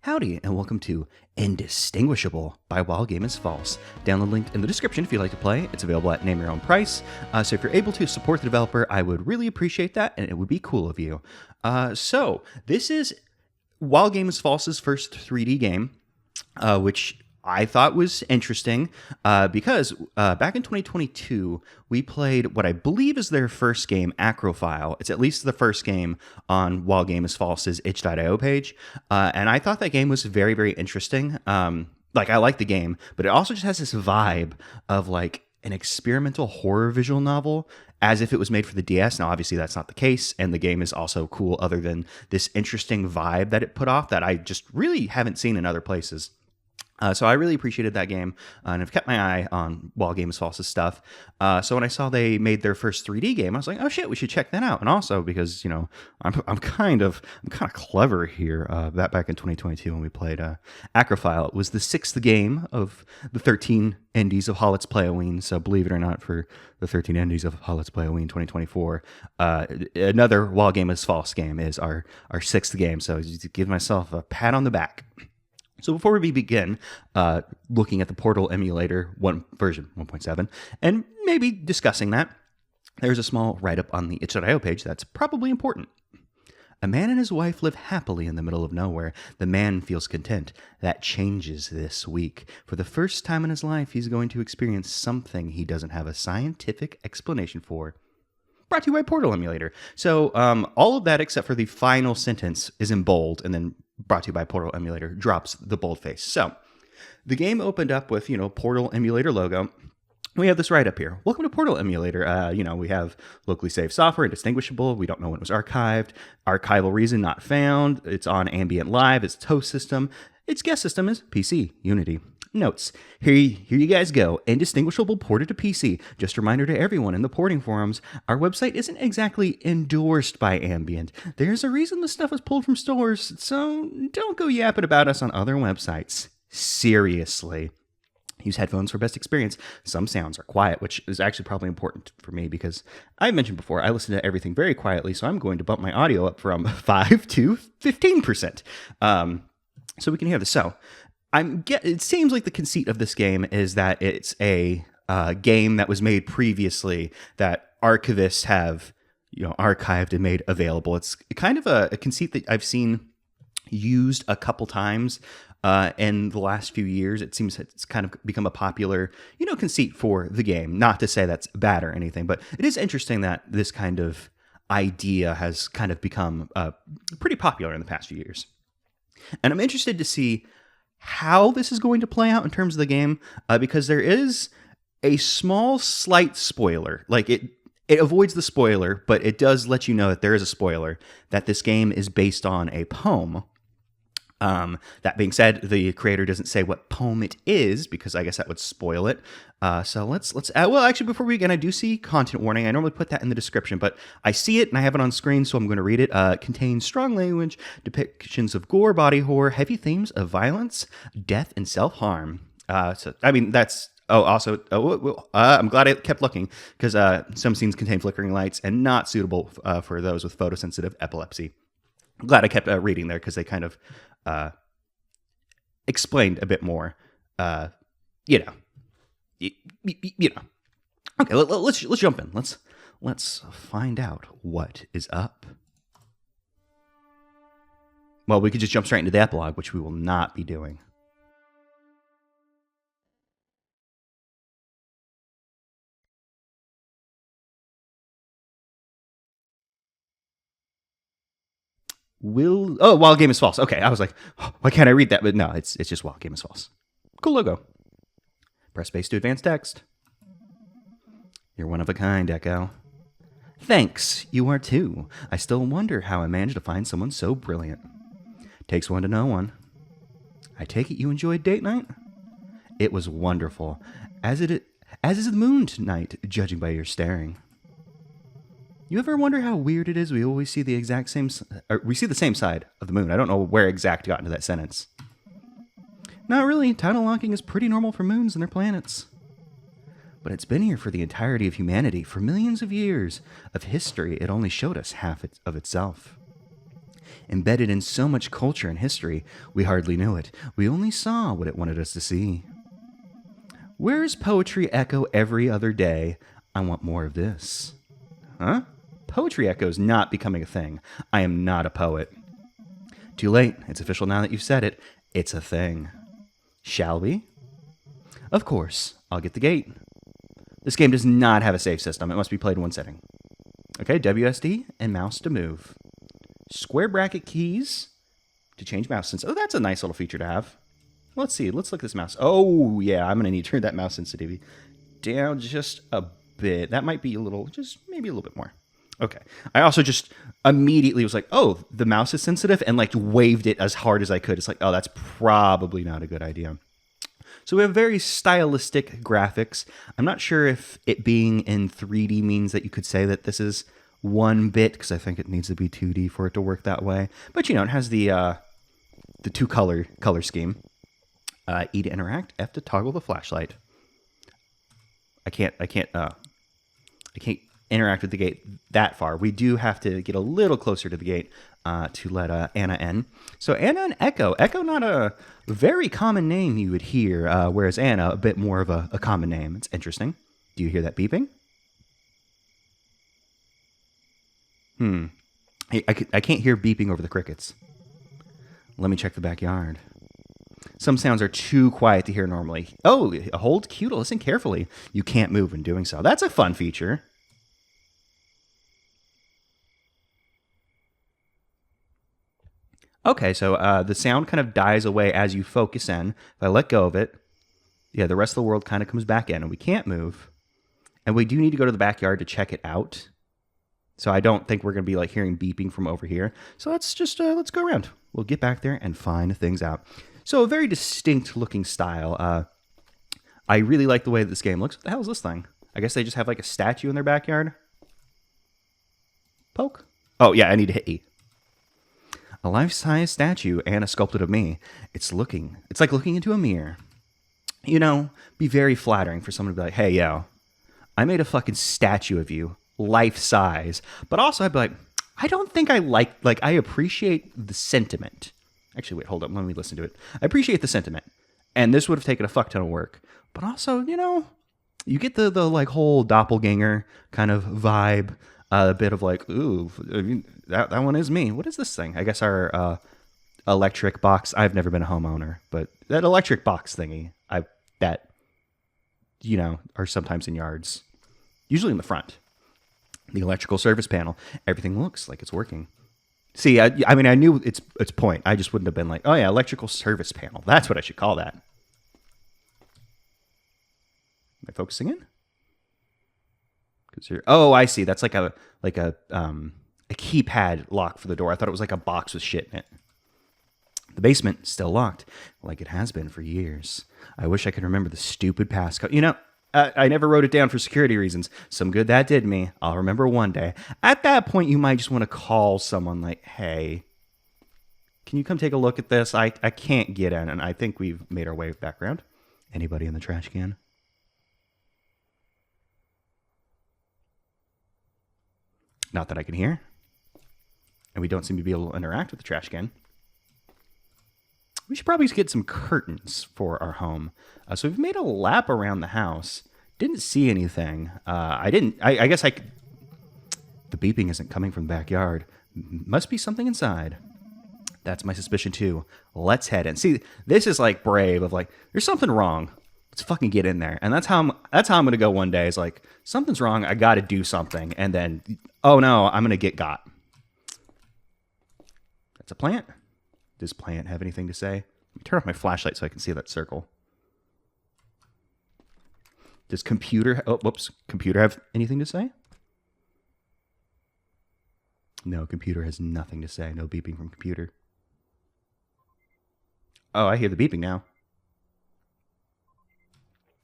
Howdy, and welcome to Indistinguishable by WhileGameIsFalse. Download link in the description if you'd like to play. It's available at name your own price. So if you're able to support the developer, I would really appreciate that, and it would be cool of you. So this is WhileGameIsFalse's first 3D game, which I thought was interesting because back in 2022, we played what I believe is their first game, Acrophile. It's at least the first game on WhileGameIsFalse's itch.io page. And I thought that game was very, very interesting. I like the game, but it also just has this vibe of like an experimental horror visual novel as if it was made for the DS. Now, obviously, that's not the case. And the game is also cool other than this interesting vibe that it put off that I just really haven't seen in other places. So I really appreciated that game, and I've kept my eye on WhileGameIsFalse's stuff. So when I saw they made their first 3D game, I was like, "Oh shit, we should check that out." And also because I'm kind of clever here. That back in 2022 when we played Acrophile, it was the 6th game of the 13 indies of Let's Play Halloween. So believe it or not, for the 13 indies of Let's Play Halloween 2024, another WhileGameIsFalse game is our 6th game. So just give myself a pat on the back. So before we begin looking at the Portal emulator version 1.7 and maybe discussing that, there's a small write-up on the itch.io page that's probably important. A man and his wife live happily in the middle of nowhere. The man feels content. That changes this week. For the first time in his life, he's going to experience something he doesn't have a scientific explanation for. Brought to you by Portal Emulator. So all of that except for the final sentence is in bold, and then brought to you by Portal Emulator drops the boldface. So the game opened up with, Portal Emulator logo. We have this right up here. Welcome to Portal Emulator. We have locally saved software, Indistinguishable. We don't know when it was archived. Archival reason not found. It's on Ambient Live. Its host system. Its guest system is PC Unity. Notes. Here you guys go. Indistinguishable ported to PC. Just a reminder to everyone in the porting forums, our website isn't exactly endorsed by Ambient. There's a reason the stuff is pulled from stores, so don't go yapping about us on other websites. Seriously. Use headphones for best experience. Some sounds are quiet, which is actually probably important for me because I mentioned before, I listen to everything very quietly, so I'm going to bump my audio up from 5 to 15%. So we can hear this. So it seems like the conceit of this game is that it's a game that was made previously that archivists have, archived and made available. It's kind of a conceit that I've seen used a couple times in the last few years. It seems it's kind of become a popular, conceit for the game. Not to say that's bad or anything, but it is interesting that this kind of idea has kind of become pretty popular in the past few years. And I'm interested to see how this is going to play out in terms of the game, because there is a slight spoiler. Like it avoids the spoiler, but it does let you know that there is a spoiler, that this game is based on a poem. That being said, the creator doesn't say what poem it is, because I guess that would spoil it. So let's actually, before we begin, I do see content warning. I normally put that in the description, but I see it and I have it on screen, so I'm going to read it. Contains strong language, depictions of gore, body horror, heavy themes of violence, death, and self-harm. I'm glad I kept looking, because some scenes contain flickering lights and not suitable for those with photosensitive epilepsy. I'm glad I kept reading there, because they kind of explained a bit more. Okay, let's jump in. Let's find out what is up. Well, we could just jump straight into the epilogue, which we will not be doing. WhileGameIsFalse. Okay, I was like, why can't I read that? But no, it's just WhileGameIsFalse. Cool logo. Press space to advance text. You're one of a kind, Echo. Thanks, you are too. I still wonder how I managed to find someone so brilliant. Takes one to know one. I take it you enjoyed date night? It was wonderful, as is the moon tonight, judging by your staring. You ever wonder how weird it is we always see the same side of the moon? I don't know where exact got into that sentence. Not really. Tidal locking is pretty normal for moons and their planets. But it's been here for the entirety of humanity. For millions of years of history, it only showed us half of itself. embedded in so much culture and history, we hardly knew it. We only saw what it wanted us to see. Where's poetry echo every other day? I want more of this. Huh? Poetry echo is not becoming a thing. I am not a poet. Too late. It's official now that you've said it. It's a thing. Shall we? Of course. I'll get the gate. This game does not have a save system. It must be played in one setting. Okay, WSD and mouse to move. Square bracket keys to change mouse sensitivity. Oh, that's a nice little feature to have. Let's see. Let's look at this mouse. Oh, yeah. I'm going to need to turn that mouse sensitivity down just a bit. That might be a little, just maybe a little bit more. Okay. I also just immediately was like, oh, the mouse is sensitive, and like waved it as hard as I could. It's like, oh, that's probably not a good idea. So we have very stylistic graphics. I'm not sure if it being in 3D means that you could say that this is 1-bit, because I think it needs to be 2D for it to work that way. But you know, it has the two color scheme. E to interact, F to toggle the flashlight. I can't interact with the gate that far. We do have to get a little closer to the gate to let Anna in. So Anna and Echo. Echo, not a very common name you would hear, whereas Anna, a bit more of a common name. It's interesting. Do you hear that beeping? I can't hear beeping over the crickets. Let me check the backyard. Some sounds are too quiet to hear normally. Oh, hold Q to listen carefully. You can't move when doing so. That's a fun feature. Okay, so the sound kind of dies away as you focus in. If I let go of it, yeah, the rest of the world kind of comes back in, and we can't move. And we do need to go to the backyard to check it out. So I don't think we're going to be like hearing beeping from over here. So let's just, let's go around. We'll get back there and find things out. So a very distinct looking style. I really like the way that this game looks. What the hell is this thing? I guess they just have like a statue in their backyard. Poke. Oh, yeah, I need to hit E. A life-size statue Anna sculpted of me. It's like looking into a mirror. You know, be very flattering for someone to be like, hey, yo, I made a fucking statue of you, life-size. But also I'd be like, I don't think I appreciate the sentiment. Actually, wait, hold up, let me listen to it. I appreciate the sentiment. And this would have taken a fuck ton of work. But also, you know, you get the like whole doppelganger kind of vibe. A bit of like, ooh, that one is me. What is this thing? I guess our electric box. I've never been a homeowner, but that electric box thingy, that, you know, are sometimes in yards, usually in the front. The electrical service panel. Everything looks like it's working. See, I mean, I knew its point. I just wouldn't have been like, oh yeah, electrical service panel. That's what I should call that. Am I focusing in? Oh, I see. That's like a keypad lock for the door. I thought it was like a box with shit in it. The basement still locked, like it has been for years. I wish I could remember the stupid passcode. You know, I never wrote it down for security reasons. Some good that did me. I'll remember one day. At that point, you might just want to call someone like, hey, can you come take a look at this? I can't get in, and I think we've made our way back around. Anybody in the trash can? Not that I can hear. And we don't seem to be able to interact with the trash can. We should probably get some curtains for our home. So we've made a lap around the house. Didn't see anything. I guess the beeping isn't coming from the backyard. Must be something inside. That's my suspicion too. Let's head in. See, this is like brave of like, there's something wrong. Let's fucking get in there. And that's how I'm going to go one day. Is like, something's wrong. I got to do something. And then, oh no, I'm going to get got. That's a plant. Does plant have anything to say? Let me turn off my flashlight so I can see that circle. Does computer, computer have anything to say? No, computer has nothing to say. No beeping from computer. Oh, I hear the beeping now.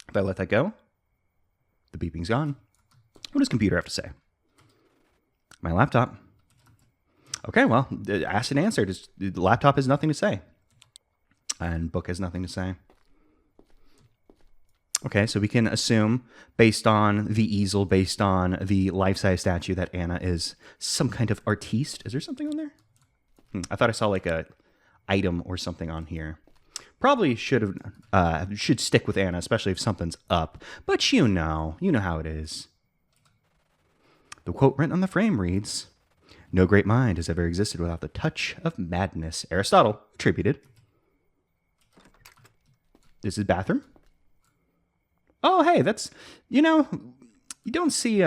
If I let that go, the beeping's gone. What does computer have to say? My laptop. Okay, well, asked and answered. The laptop has nothing to say. And book has nothing to say. Okay, so we can assume, based on the easel, based on the life-size statue, that Anna is some kind of artiste. Is there something on there? I thought I saw like a item or something on here. Probably should stick with Anna, especially if something's up. But you know how it is. The quote written on the frame reads, "No great mind has ever existed without the touch of madness." Aristotle attributed. This is bathroom. Oh, hey, that's, you don't see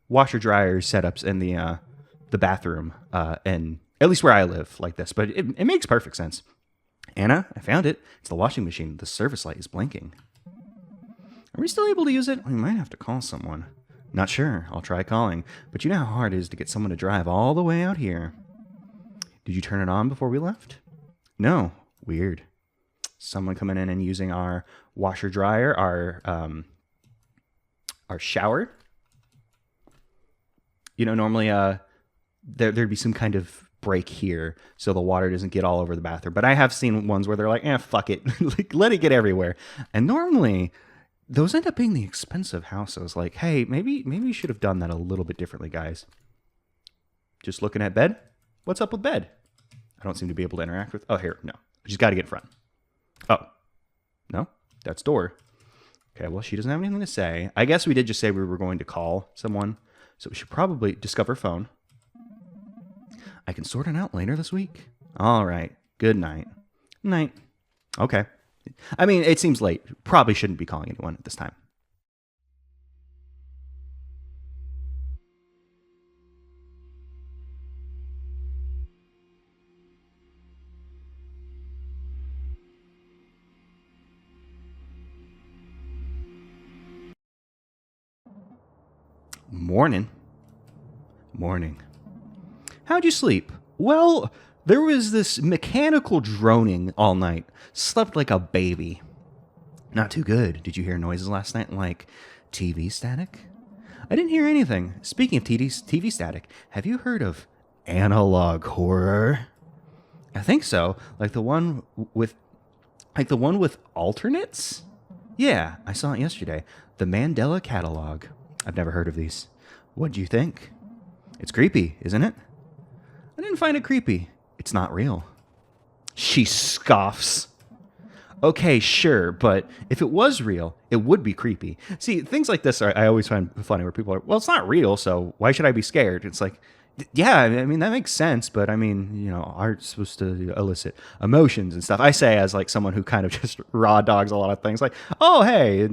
washer dryer setups in the bathroom, and at least where I live like this, but it makes perfect sense. Anna, I found it. It's the washing machine. The service light is blinking. Are we still able to use it? We might have to call someone. Not sure. I'll try calling. But you know how hard it is to get someone to drive all the way out here. Did you turn it on before we left? No. Weird. Someone coming in and using our washer dryer, our shower. Normally there'd be some kind of break here so the water doesn't get all over the bathroom. But I have seen ones where they're like, fuck it. Like, let it get everywhere. And normally those end up being the expensive houses. Like, hey, maybe you should have done that a little bit differently, guys. Just looking at bed? What's up with bed? I don't seem to be able to interact with... Oh, here. No. I just got to get in front. Oh. No? That's door. Okay, well, she doesn't have anything to say. I guess we did just say we were going to call someone. So we should probably discover phone. I can sort it out later this week. All right. Good night. Night. Okay. I mean, it seems late. Probably shouldn't be calling anyone at this time. Morning. Morning. How'd you sleep? Well, there was this mechanical droning all night. Slept like a baby. Not too good. Did you hear noises last night like TV static? I didn't hear anything. Speaking of TV static, have you heard of analog horror? I think so. Like the one with alternates? Yeah, I saw it yesterday. The Mandela Catalog. I've never heard of these. What'd you think? It's creepy, isn't it? I didn't find it creepy. It's not real. She scoffs. Okay, sure, but if it was real, it would be creepy. See, things like this I always find funny where people are, well, it's not real, so why should I be scared? It's like, yeah, I mean, that makes sense, but I mean, art's supposed to elicit emotions and stuff. I say as like someone who kind of just raw dogs a lot of things, like, oh, hey,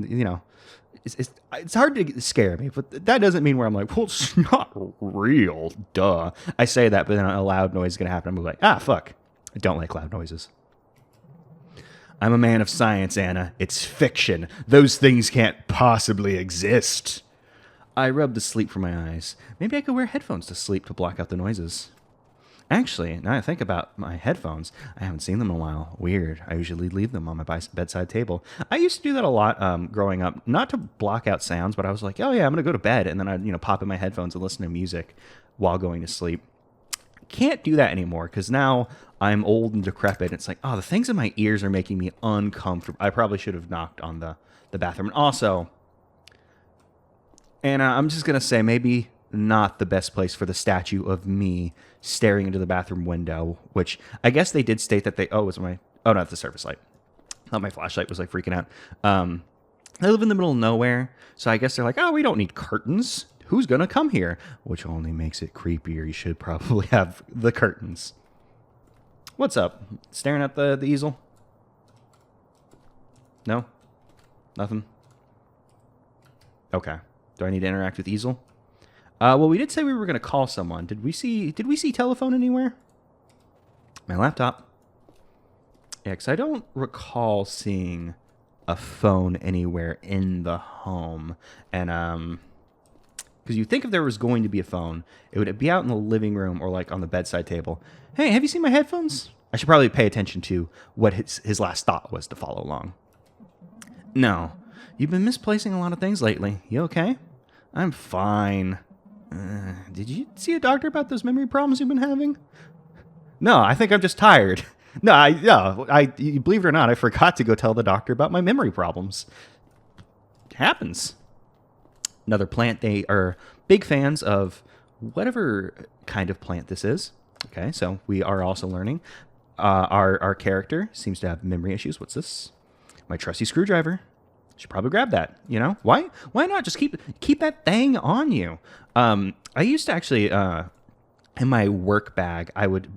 it's hard to scare me, but that doesn't mean where I'm like, well, it's not real, duh. I say that, but then a loud noise is going to happen. I'm like, fuck. I don't like loud noises. I'm a man of science, Anna. It's fiction. Those things can't possibly exist. I rub the sleep from my eyes. Maybe I could wear headphones to sleep to block out the noises. Actually, now I think about my headphones, I haven't seen them in a while. Weird. I usually leave them on my bedside table. I used to do that a lot growing up, not to block out sounds, but I was like, oh yeah, I'm going to go to bed. And then I'd pop in my headphones and listen to music while going to sleep. Can't do that anymore because now I'm old and decrepit. It's like, the things in my ears are making me uncomfortable. I probably should have knocked on the bathroom. And also, and I'm just going to say maybe not the best place for the statue of me staring into the bathroom window, which I guess they did state that not the surface light. Thought my flashlight was like freaking out. I live in the middle of nowhere, so I guess they're like, we don't need curtains. Who's going to come here? Which only makes it creepier. You should probably have the curtains. What's up? Staring at the easel? No? Nothing? Okay. Do I need to interact with easel? Well, we did say we were going to call someone. Did we see telephone anywhere? My laptop. Yeah, because I don't recall seeing a phone anywhere in the home. And, because you think if there was going to be a phone, it would be out in the living room or like on the bedside table. Hey, have you seen my headphones? I should probably pay attention to what his last thought was to follow along. No. You've been misplacing a lot of things lately. You okay? I'm fine. Did you see a doctor about those memory problems you've been having? No, I think I'm just tired. No, you believe it or not, I forgot to go tell the doctor about my memory problems. It happens. Another plant. They are big fans of whatever kind of plant this is. Okay, so we are also learning. Our character seems to have memory issues. What's this? My trusty screwdriver. Should probably grab that. You know why not just keep that thing on you? I used to actually in my work bag I would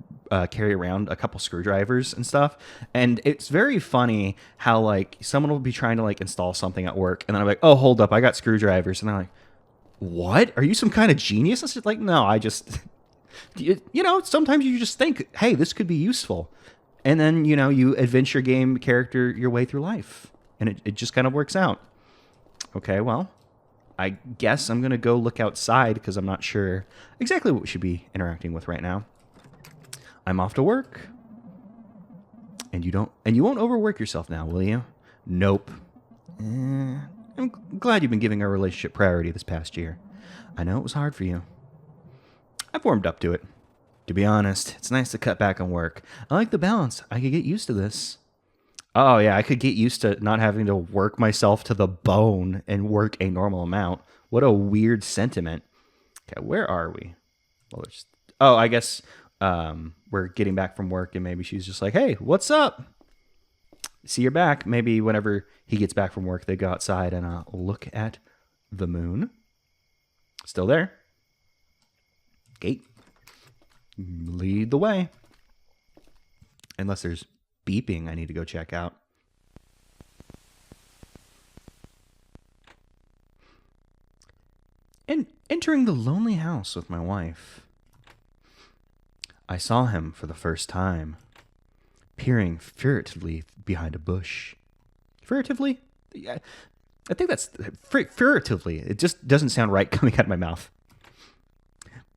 carry around a couple screwdrivers and stuff, and it's very funny how like someone will be trying to like install something at work, and then I'm like, oh, hold up, I got screwdrivers, and they're like, what? Are you some kind of genius? It's like, no, I just you know, sometimes you just think, hey, this could be useful. And then, you know, you adventure game character your way through life. And it just kind of works out. Okay, well, I guess I'm going to go look outside because I'm not sure exactly what we should be interacting with right now. I'm off to work. And you won't overwork yourself now, will you? Nope. I'm glad you've been giving our relationship priority this past year. I know it was hard for you. I've warmed up to it. To be honest, it's nice to cut back on work. I like the balance. I could get used to this. Oh, yeah, I could get used to not having to work myself to the bone and work a normal amount. What a weird sentiment. Okay, where are we? Well, I guess we're getting back from work, and maybe she's just like, hey, what's up? See, you're back. Maybe whenever he gets back from work, they go outside and look at the moon. Still there. Gate. Lead the way. Unless there's beeping I need to go check out. And entering the lonely house with my wife, I saw him for the first time, peering furtively behind a bush. Furtively? Yeah, I think that's furtively. It just doesn't sound right coming out of my mouth.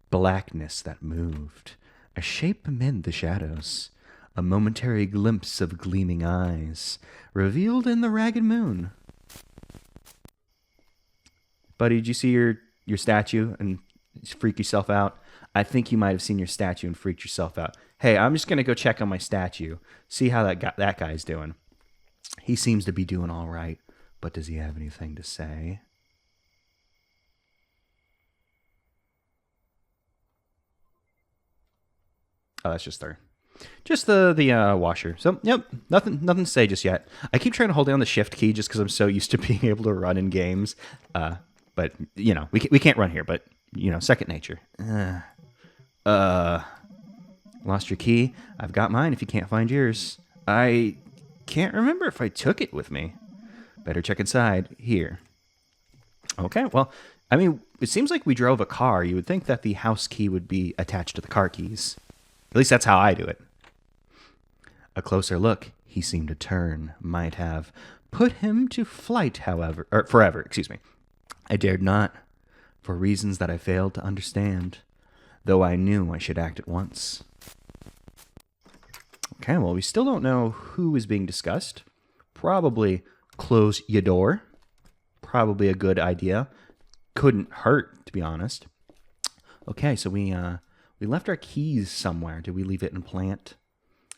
Blackness that moved, a shape amid the shadows, a momentary glimpse of gleaming eyes, revealed in the ragged moon. Buddy, did you see your statue and freak yourself out? I think you might have seen your statue and freaked yourself out. Hey, I'm just going to go check on my statue, see how that guy's doing. He seems to be doing all right, but does he have anything to say? Oh, that's just the washer. So, yep, nothing to say just yet. I keep trying to hold down the shift key just because I'm so used to being able to run in games. But, you know, we can't run here, but, you know, second nature. Lost your key? I've got mine if you can't find yours. I can't remember if I took it with me. Better check inside. Here. Okay, well, I mean, it seems like we drove a car. You would think that the house key would be attached to the car keys. At least that's how I do it. A closer look, he seemed to turn, might have put him to flight, however, or forever, excuse me. I dared not, for reasons that I failed to understand, though I knew I should act at once. Okay, well, we still don't know who is being discussed. Probably close your door. Probably a good idea. Couldn't hurt, to be honest. Okay, so we left our keys somewhere. Did we leave it in plant?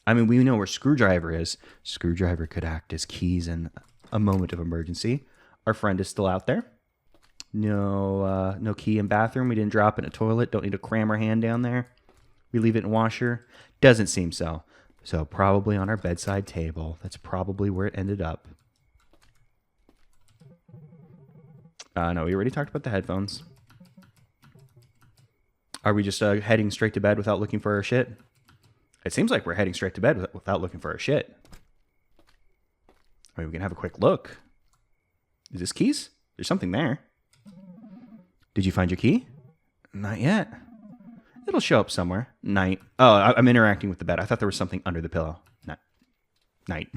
I mean, we know where screwdriver is. Screwdriver could act as keys in a moment of emergency. Our friend is still out there. No key in bathroom. We didn't drop it in a toilet. Don't need to cram our hand down there. We leave it in washer. Doesn't seem so. So probably on our bedside table. That's probably where it ended up. No, we already talked about the headphones. Are we just heading straight to bed without looking for our shit? It seems like we're heading straight to bed without looking for our shit. I mean, we can have a quick look. Is this keys? There's something there. Did you find your key? Not yet. It'll show up somewhere. Night. Oh, I'm interacting with the bed. I thought there was something under the pillow. Night.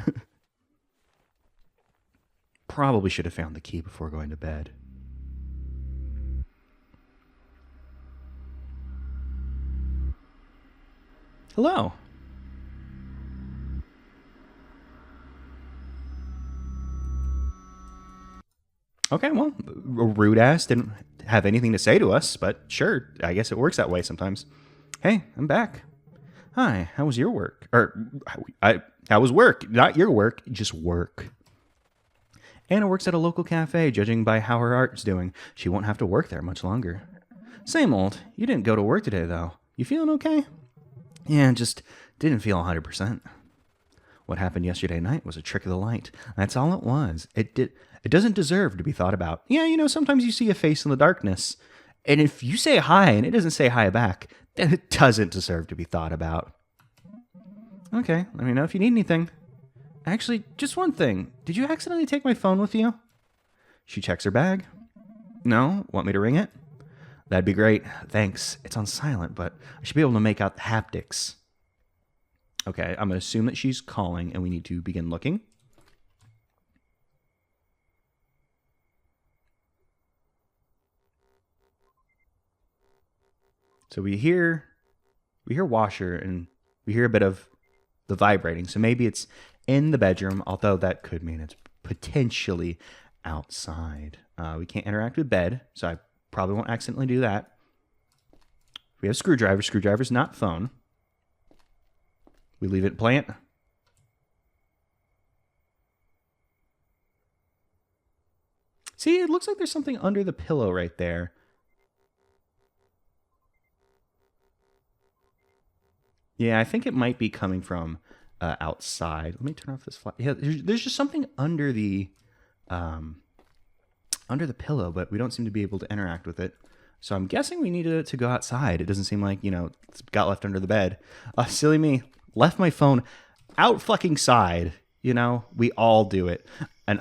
Probably should have found the key before going to bed. Hello. Okay, well, rude ass didn't have anything to say to us, but sure, I guess it works that way sometimes. Hey, I'm back. Hi, how was your work? How was work? Not your work, just work. Anna works at a local cafe, judging by how her art's doing. She won't have to work there much longer. Same old. You didn't go to work today, though. You feeling okay? Yeah, just didn't feel 100%. What happened yesterday night was a trick of the light. That's all it was. It doesn't deserve to be thought about. Yeah, sometimes you see a face in the darkness, and if you say hi and it doesn't say hi back, then it doesn't deserve to be thought about. Okay, let me know if you need anything. Actually, just one thing. Did you accidentally take my phone with you? She checks her bag. No? Want me to ring it? That'd be great. Thanks. It's on silent, but I should be able to make out the haptics. Okay, I'm going to assume that she's calling, and we need to begin looking. So we hear washer, and we hear a bit of the vibrating. So maybe it's in the bedroom, although that could mean it's potentially outside. We can't interact with bed, so I probably won't accidentally do that. We have screwdriver. Screwdriver's not phone. We leave it plant. See, it looks like there's something under the pillow right there. Yeah, I think it might be coming from outside. Let me turn off this flash. Yeah, there's just something under the pillow, but we don't seem to be able to interact with it. So I'm guessing we need to go outside. It doesn't seem like, it's got left under the bed. Silly me. Left my phone out fucking side. We all do it. And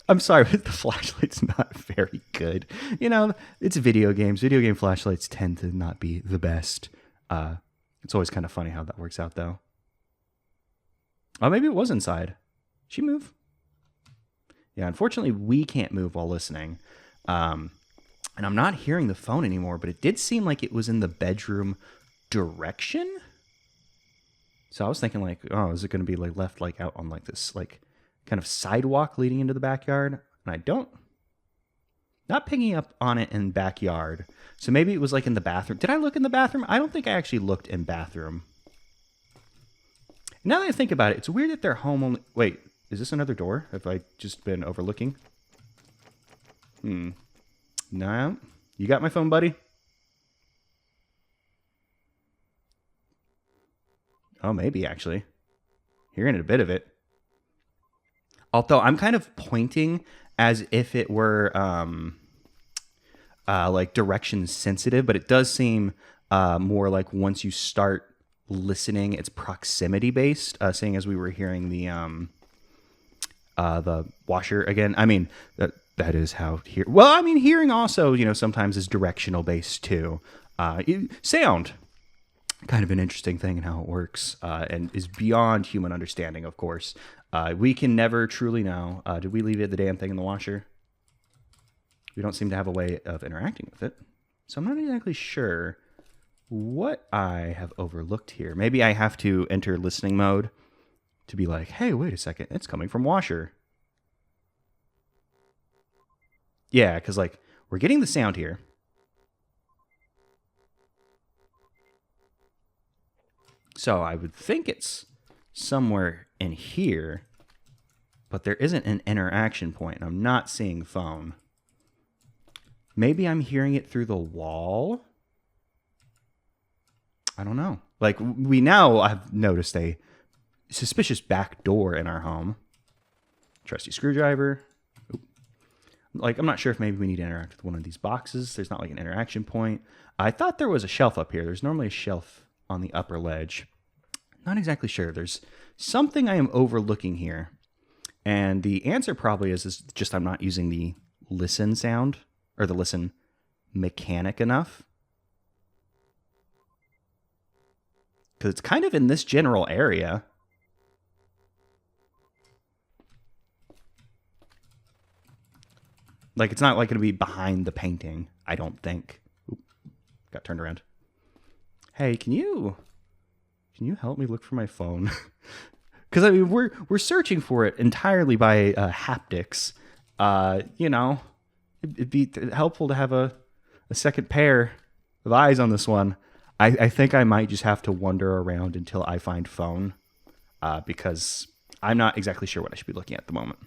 I'm sorry, but the flashlight's not very good. It's video games. Video game flashlights tend to not be the best. It's always kind of funny how that works out, though. Oh, maybe it was inside. She move? Yeah, unfortunately, we can't move while listening. And I'm not hearing the phone anymore, but it did seem like it was in the bedroom direction. So I was thinking like, oh, is it going to be like left like out on like this like kind of sidewalk leading into the backyard? And not picking up on it in backyard. So maybe it was like in the bathroom. Did I look in the bathroom? I don't think I actually looked in bathroom. Now that I think about it, it's weird that they're home only. Wait, is this another door? Have I just been overlooking? No. You got my phone, buddy? Oh, maybe actually. Hearing a bit of it. Although I'm kind of pointing as if it were like direction sensitive, but it does seem more like once you start listening, it's proximity based. Seeing as we were hearing the washer again. I mean that is how here. Well, I mean hearing also sometimes is directional based too. Sound. Kind of an interesting thing and how it works, and is beyond human understanding, of course. We can never truly know. Did we leave the damn thing in the washer? We don't seem to have a way of interacting with it. So I'm not exactly sure what I have overlooked here. Maybe I have to enter listening mode to be like, hey, wait a second. It's coming from washer. Yeah, because like we're getting the sound here. So I would think it's somewhere in here, but there isn't an interaction point. I'm not seeing phone. Maybe I'm hearing it through the wall. I don't know. Like we now have noticed a suspicious back door in our home. Trusty screwdriver. Oop. Like I'm not sure if maybe we need to interact with one of these boxes. There's not like an interaction point. I thought there was a shelf up here. There's normally a shelf on the upper ledge. Not exactly sure. There's something I am overlooking here. And the answer probably is just I'm not using the listen sound or the listen mechanic enough. Because it's kind of in this general area. Like it's not like going to be behind the painting, I don't think. Oop, got turned around. Hey, can you help me look for my phone? Because I mean, we're searching for it entirely by haptics. It'd be helpful to have a second pair of eyes on this one. I think I might just have to wander around until I find phone, because I'm not exactly sure what I should be looking at the moment.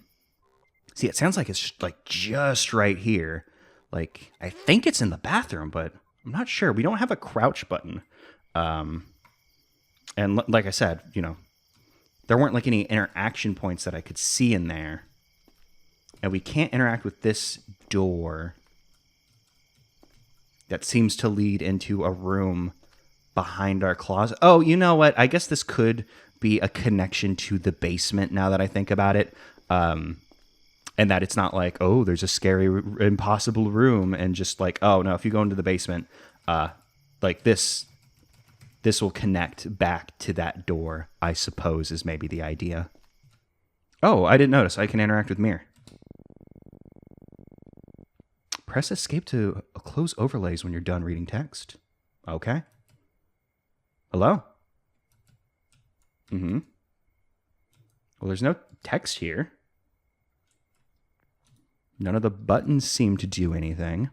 See, it sounds like it's like just right here. Like I think it's in the bathroom, but I'm not sure. We don't have a crouch button. And like I said, you know, there weren't like any interaction points that I could see in there. And we can't interact with this door that seems to lead into a room behind our closet. Oh, you know what? I guess this could be a connection to the basement now that I think about it. And that it's not like, oh, there's a scary, impossible room. And just like, oh, no, if you go into the basement, like this will connect back to that door, I suppose, is maybe the idea. Oh, I didn't notice. I can interact with mirror. Press escape to close overlays when you're done reading text. Okay. Hello? Well, there's no text here. None of the buttons seem to do anything.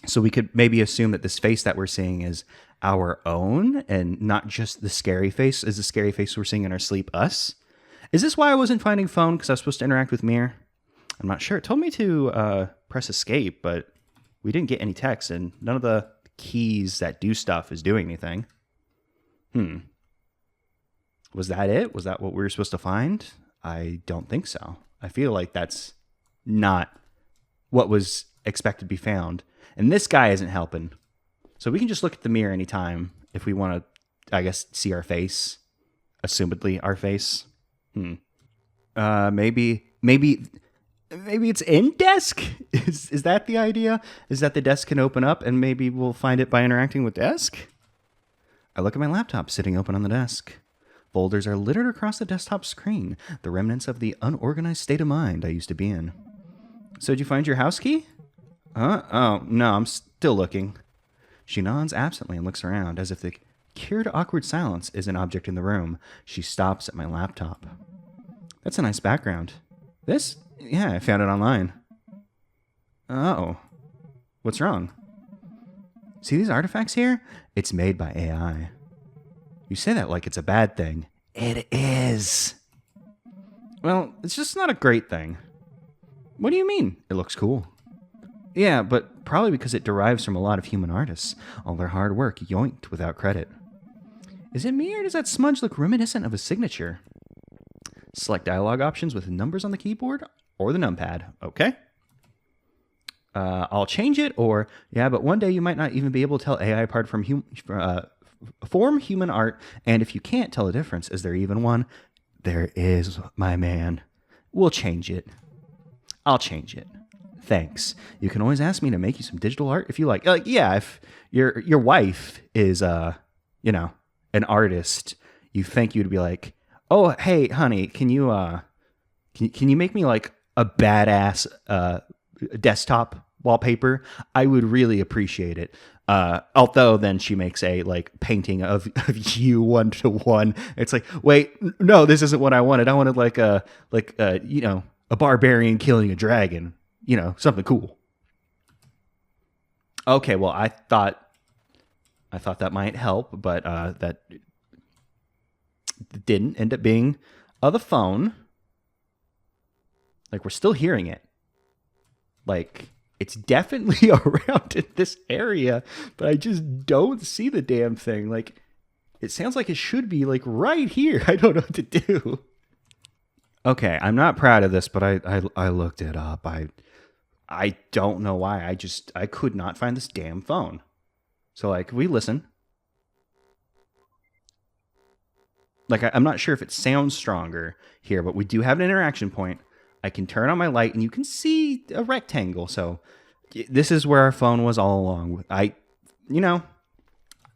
So we could maybe assume that this face that we're seeing is our own and not just the scary face. Is the scary face we're seeing in our sleep us? Is this why I wasn't finding phone? Because I was supposed to interact with mirror? I'm not sure. It told me to press escape, but we didn't get any text, and none of the keys that do stuff is doing anything. Was that it? Was that what we were supposed to find? I don't think so. I feel like that's not what was expected to be found. And this guy isn't helping. So we can just look at the mirror anytime if we want to, I guess, see our face. Assumedly our face. Maybe it's in desk? Is that the idea? Is that the desk can open up and maybe we'll find it by interacting with desk? I look at my laptop sitting open on the desk. Folders are littered across the desktop screen, the remnants of the unorganized state of mind I used to be in. So did you find your house key? Oh, no, I'm still looking. She nods absently and looks around as if the cure to awkward silence is an object in the room. She stops at my laptop. That's a nice background. This? Yeah, I found it online. Oh. What's wrong? See these artifacts here? It's made by AI. You say that like it's a bad thing. It is. Well, it's just not a great thing. What do you mean? It looks cool. Yeah, but probably because it derives from a lot of human artists. All their hard work yoinked without credit. Is it me or does that smudge look reminiscent of a signature? Select dialogue options with numbers on the keyboard or the numpad. Okay. I'll change it or, yeah, but one day you might not even be able to tell AI apart from form human art. And if you can't tell the difference, is there even one? There is, my man. We'll change it. I'll change it. Thanks. You can always ask me to make you some digital art if you like. Yeah, if your wife is, you know, an artist, you think you'd be like, oh, hey, honey, can you make me like a badass desktop wallpaper? I would really appreciate it. Although then she makes a like painting of you 1-to-1. It's like, wait, no, this isn't what I wanted. I wanted like a you know, a barbarian killing a dragon. You know, something cool. Okay, well, I thought that might help, but that didn't end up being the phone. Like, we're still hearing it. Like, it's definitely around in this area, but I just don't see the damn thing. Like, it sounds like it should be, like, right here. I don't know what to do. Okay, I'm not proud of this, but I looked it up. I don't know why. I could not find this damn phone. So, like, we listen. Like, I'm not sure if it sounds stronger here, but we do have an interaction point. I can turn on my light, and you can see a rectangle. So, this is where our phone was all along. You know,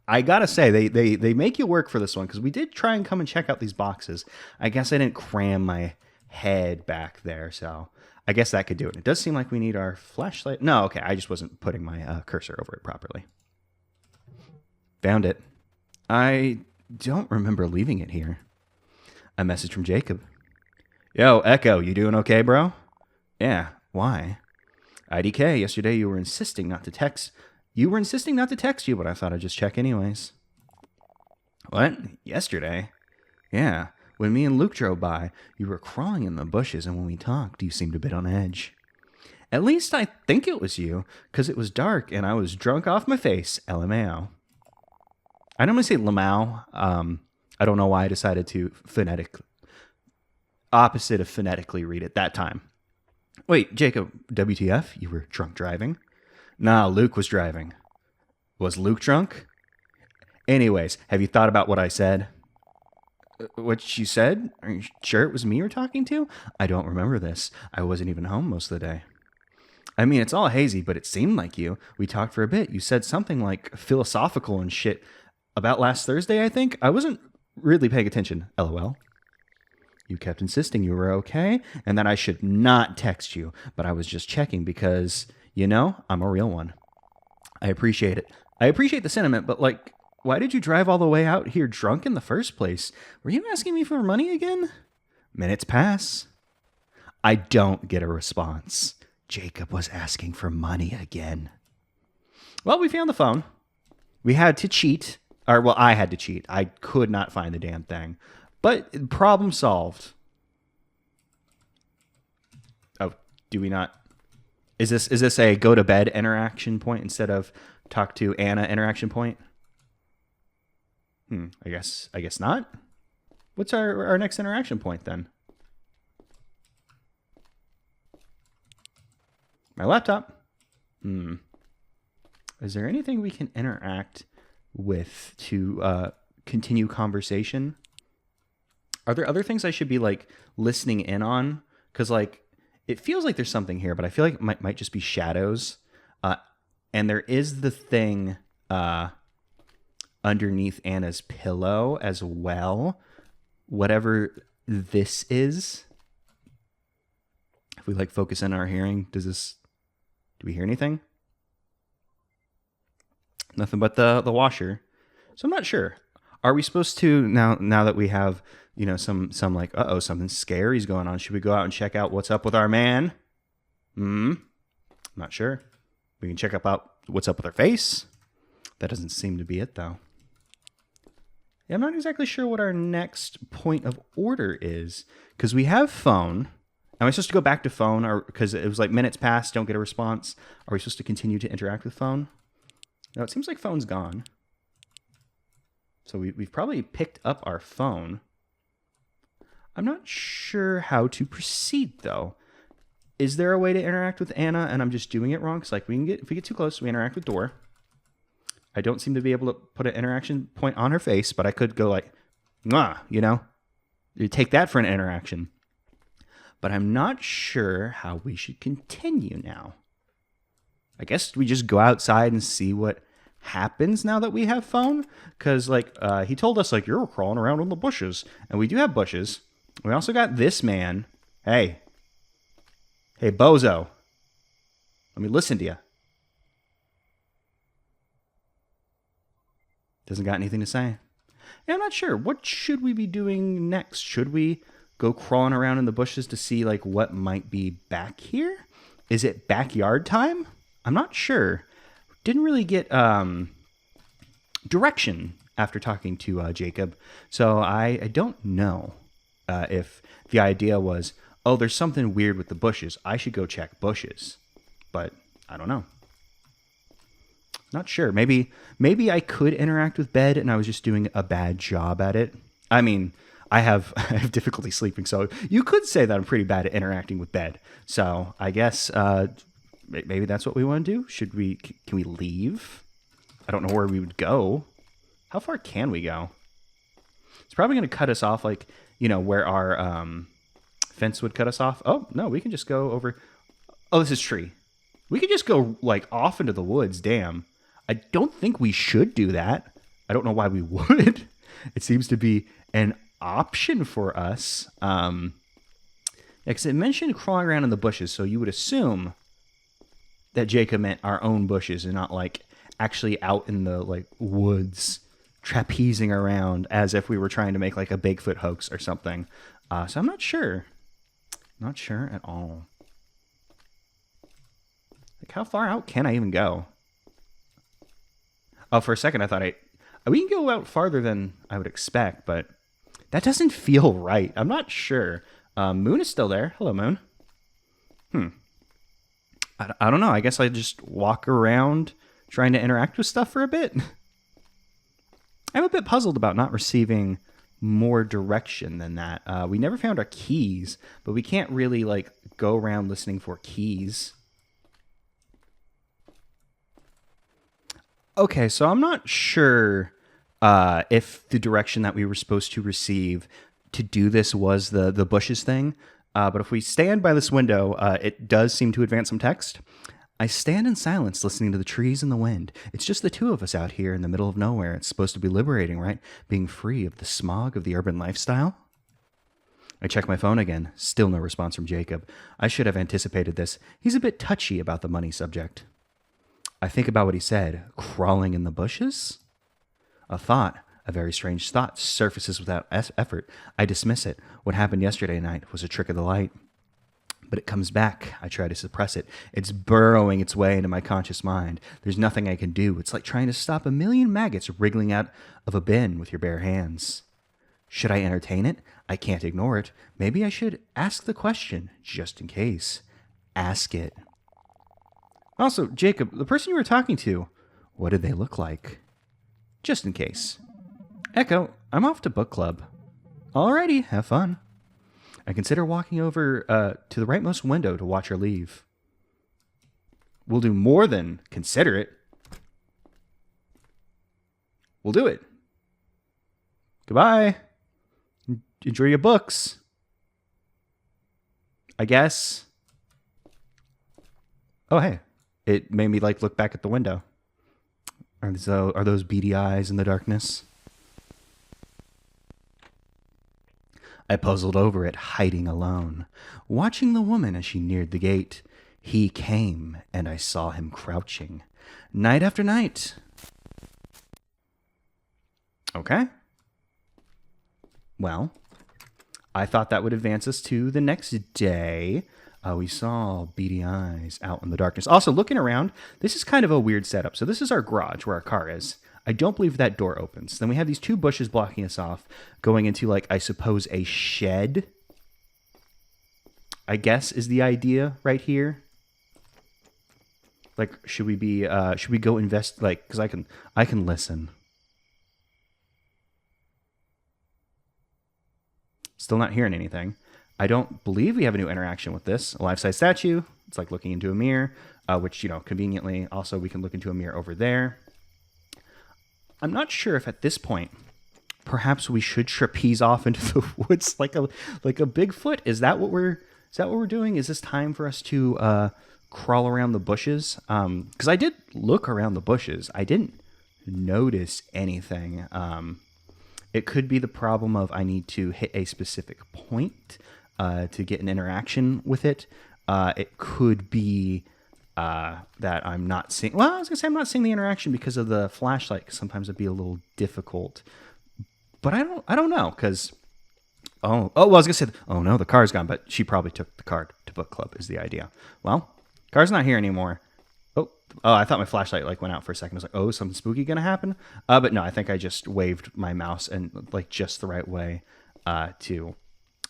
I gotta say, they make you work for this one, because we did try and come and check out these boxes. I guess I didn't cram my head back there, so I guess that could do it. It does seem like we need our flashlight. No, okay, I just wasn't putting my cursor over it properly. Found it. I don't remember leaving it here. A message from Jacob. Yo, Echo, you doing okay, bro? Yeah, why? IDK, yesterday you were insisting not to text. You were insisting not to text you, but I thought I'd just check anyways. What? Yesterday? Yeah. When me and Luke drove by, you were crawling in the bushes, and when we talked, you seemed a bit on edge. At least I think it was you, because it was dark, and I was drunk off my face, LMAO. I normally say Lamau. I don't know why I decided to opposite of phonetically read it that time. Wait, Jacob, WTF? You were drunk driving? Nah, Luke was driving. Was Luke drunk? Anyways, have you thought about what I said? What you said? Are you sure it was me you were talking to? I don't remember this. I wasn't even home most of the day. I mean, it's all hazy, but it seemed like you. We talked for a bit. You said something like philosophical and shit about last Thursday, I think. I wasn't really paying attention, LOL. You kept insisting you were okay and that I should not text you, but I was just checking because, you know, I'm a real one. I appreciate it. I appreciate the sentiment, but like, why did you drive all the way out here drunk in the first place? Were you asking me for money again? Minutes pass. I don't get a response. Jacob was asking for money again. Well, we found the phone. We had to cheat. Or, well, I had to cheat. I could not find the damn thing. But problem solved. Oh, do we not? Is this a go to bed interaction point instead of talk to Anna interaction point? I guess not. What's our next interaction point then? My laptop. Is there anything we can interact with to continue conversation? Are there other things I should be like listening in on? Because like it feels like there's something here, but I feel like it might just be shadows. And there is the thing underneath Anna's pillow as well. Whatever this is. If we like focus in on our hearing, do we hear anything? Nothing but the washer. So I'm not sure. Are we supposed to now that we have, you know, some like, something scary's going on, should we go out and check out what's up with our man? I'm not sure. We can check out what's up with our face. That doesn't seem to be it though. Yeah, I'm not exactly sure what our next point of order is because we have phone. Am I supposed to go back to phone, or because it was like minutes past, don't get a response? Are we supposed to continue to interact with phone? No, it seems like phone's gone. So we've probably picked up our phone. I'm not sure how to proceed though. Is there a way to interact with Anna and I'm just doing it wrong? Because like if we get too close, we interact with Door. I don't seem to be able to put an interaction point on her face, but I could go like, mwah, you know? You take that for an interaction. But I'm not sure how we should continue now. I guess we just go outside and see what happens now that we have phone. Because like he told us like, you're crawling around in the bushes. And we do have bushes. We also got this man. Hey, bozo. Let me listen to you. Doesn't got anything to say. Yeah, I'm not sure. What should we be doing next? Should we go crawling around in the bushes to see like what might be back here? Is it backyard time? I'm not sure. Didn't really get direction after talking to Jacob. So I don't know if the idea was, oh, there's something weird with the bushes. I should go check bushes. But I don't know. Not sure. Maybe I could interact with bed and I was just doing a bad job at it. I mean, I have difficulty sleeping, so you could say that I'm pretty bad at interacting with bed. So I guess maybe that's what we want to do. Can we leave? I don't know where we would go. How far can we go? It's probably going to cut us off, like, you know, where our fence would cut us off. Oh, no, we can just go over. Oh, this is tree. We could just go, like, off into the woods. Damn. I don't think we should do that. I don't know why we would. It seems to be an option for us. Because it mentioned crawling around in the bushes, so you would assume that Jacob meant our own bushes and not, like, actually out in the, like, woods trapezing around as if we were trying to make, like, a Bigfoot hoax or something. So I'm not sure. Not sure at all. Like, how far out can I even go? Oh, for a second I thought we can go out farther than I would expect, but that doesn't feel right. I'm not sure. Moon is still there. Hello, Moon. I don't know. I guess I just walk around trying to interact with stuff for a bit. I'm a bit puzzled about not receiving more direction than that. We never found our keys, but we can't really like go around listening for keys. Okay, so I'm not sure if the direction that we were supposed to receive to do this was the bushes thing. But if we stand by this window, it does seem to advance some text. I stand in silence listening to the trees and the wind. It's just the two of us out here in the middle of nowhere. It's supposed to be liberating, right? Being free of the smog of the urban lifestyle. I check my phone again. Still no response from Jacob. I should have anticipated this. He's a bit touchy about the money subject. I think about what he said. Crawling in the bushes? A thought, a very strange thought, surfaces without effort. I dismiss it. What happened yesterday night was a trick of the light. But it comes back. I try to suppress it. It's burrowing its way into my conscious mind. There's nothing I can do. It's like trying to stop a million maggots wriggling out of a bin with your bare hands. Should I entertain it? I can't ignore it. Maybe I should ask the question, just in case. Ask it. Also, Jacob, the person you were talking to, what did they look like? Just in case. Echo, I'm off to book club. Alrighty, have fun. I consider walking over to the rightmost window to watch her leave. We'll do more than consider it. We'll do it. Goodbye. Enjoy your books. I guess. Oh, hey. It made me like look back at the window. Are those beady eyes in the darkness? I puzzled over it, hiding alone, watching the woman as she neared the gate. He came, and I saw him crouching, night after night. Okay. Well, I thought that would advance us to the next day. We saw beady eyes out in the darkness. Also, looking around, this is kind of a weird setup. So this is our garage where our car is. I don't believe that door opens. Then we have these two bushes blocking us off, going into, like, I suppose a shed, I guess, is the idea right here. Like, should we go invest, like, because I can listen. Still not hearing anything. I don't believe we have a new interaction with this. A life-size statue. It's like looking into a mirror, which, conveniently, also we can look into a mirror over there. I'm not sure if at this point, perhaps we should trapeze off into the woods like a Bigfoot. Is that what we're doing? Is this time for us to crawl around the bushes? Because I did look around the bushes. I didn't notice anything. It could be the problem of I need to hit a specific point to get an interaction with it. It could be that I'm not seeing. Well, I was gonna say I'm not seeing the interaction because of the flashlight. Cause sometimes it'd be a little difficult. But I don't know because. Well, I was gonna say. Oh no, the car's gone. But she probably took the car to book club. Is the idea? Well, car's not here anymore. Oh, I thought my flashlight like went out for a second. I was like, oh, something spooky gonna happen? But no, I think I just waved my mouse and like just the right way to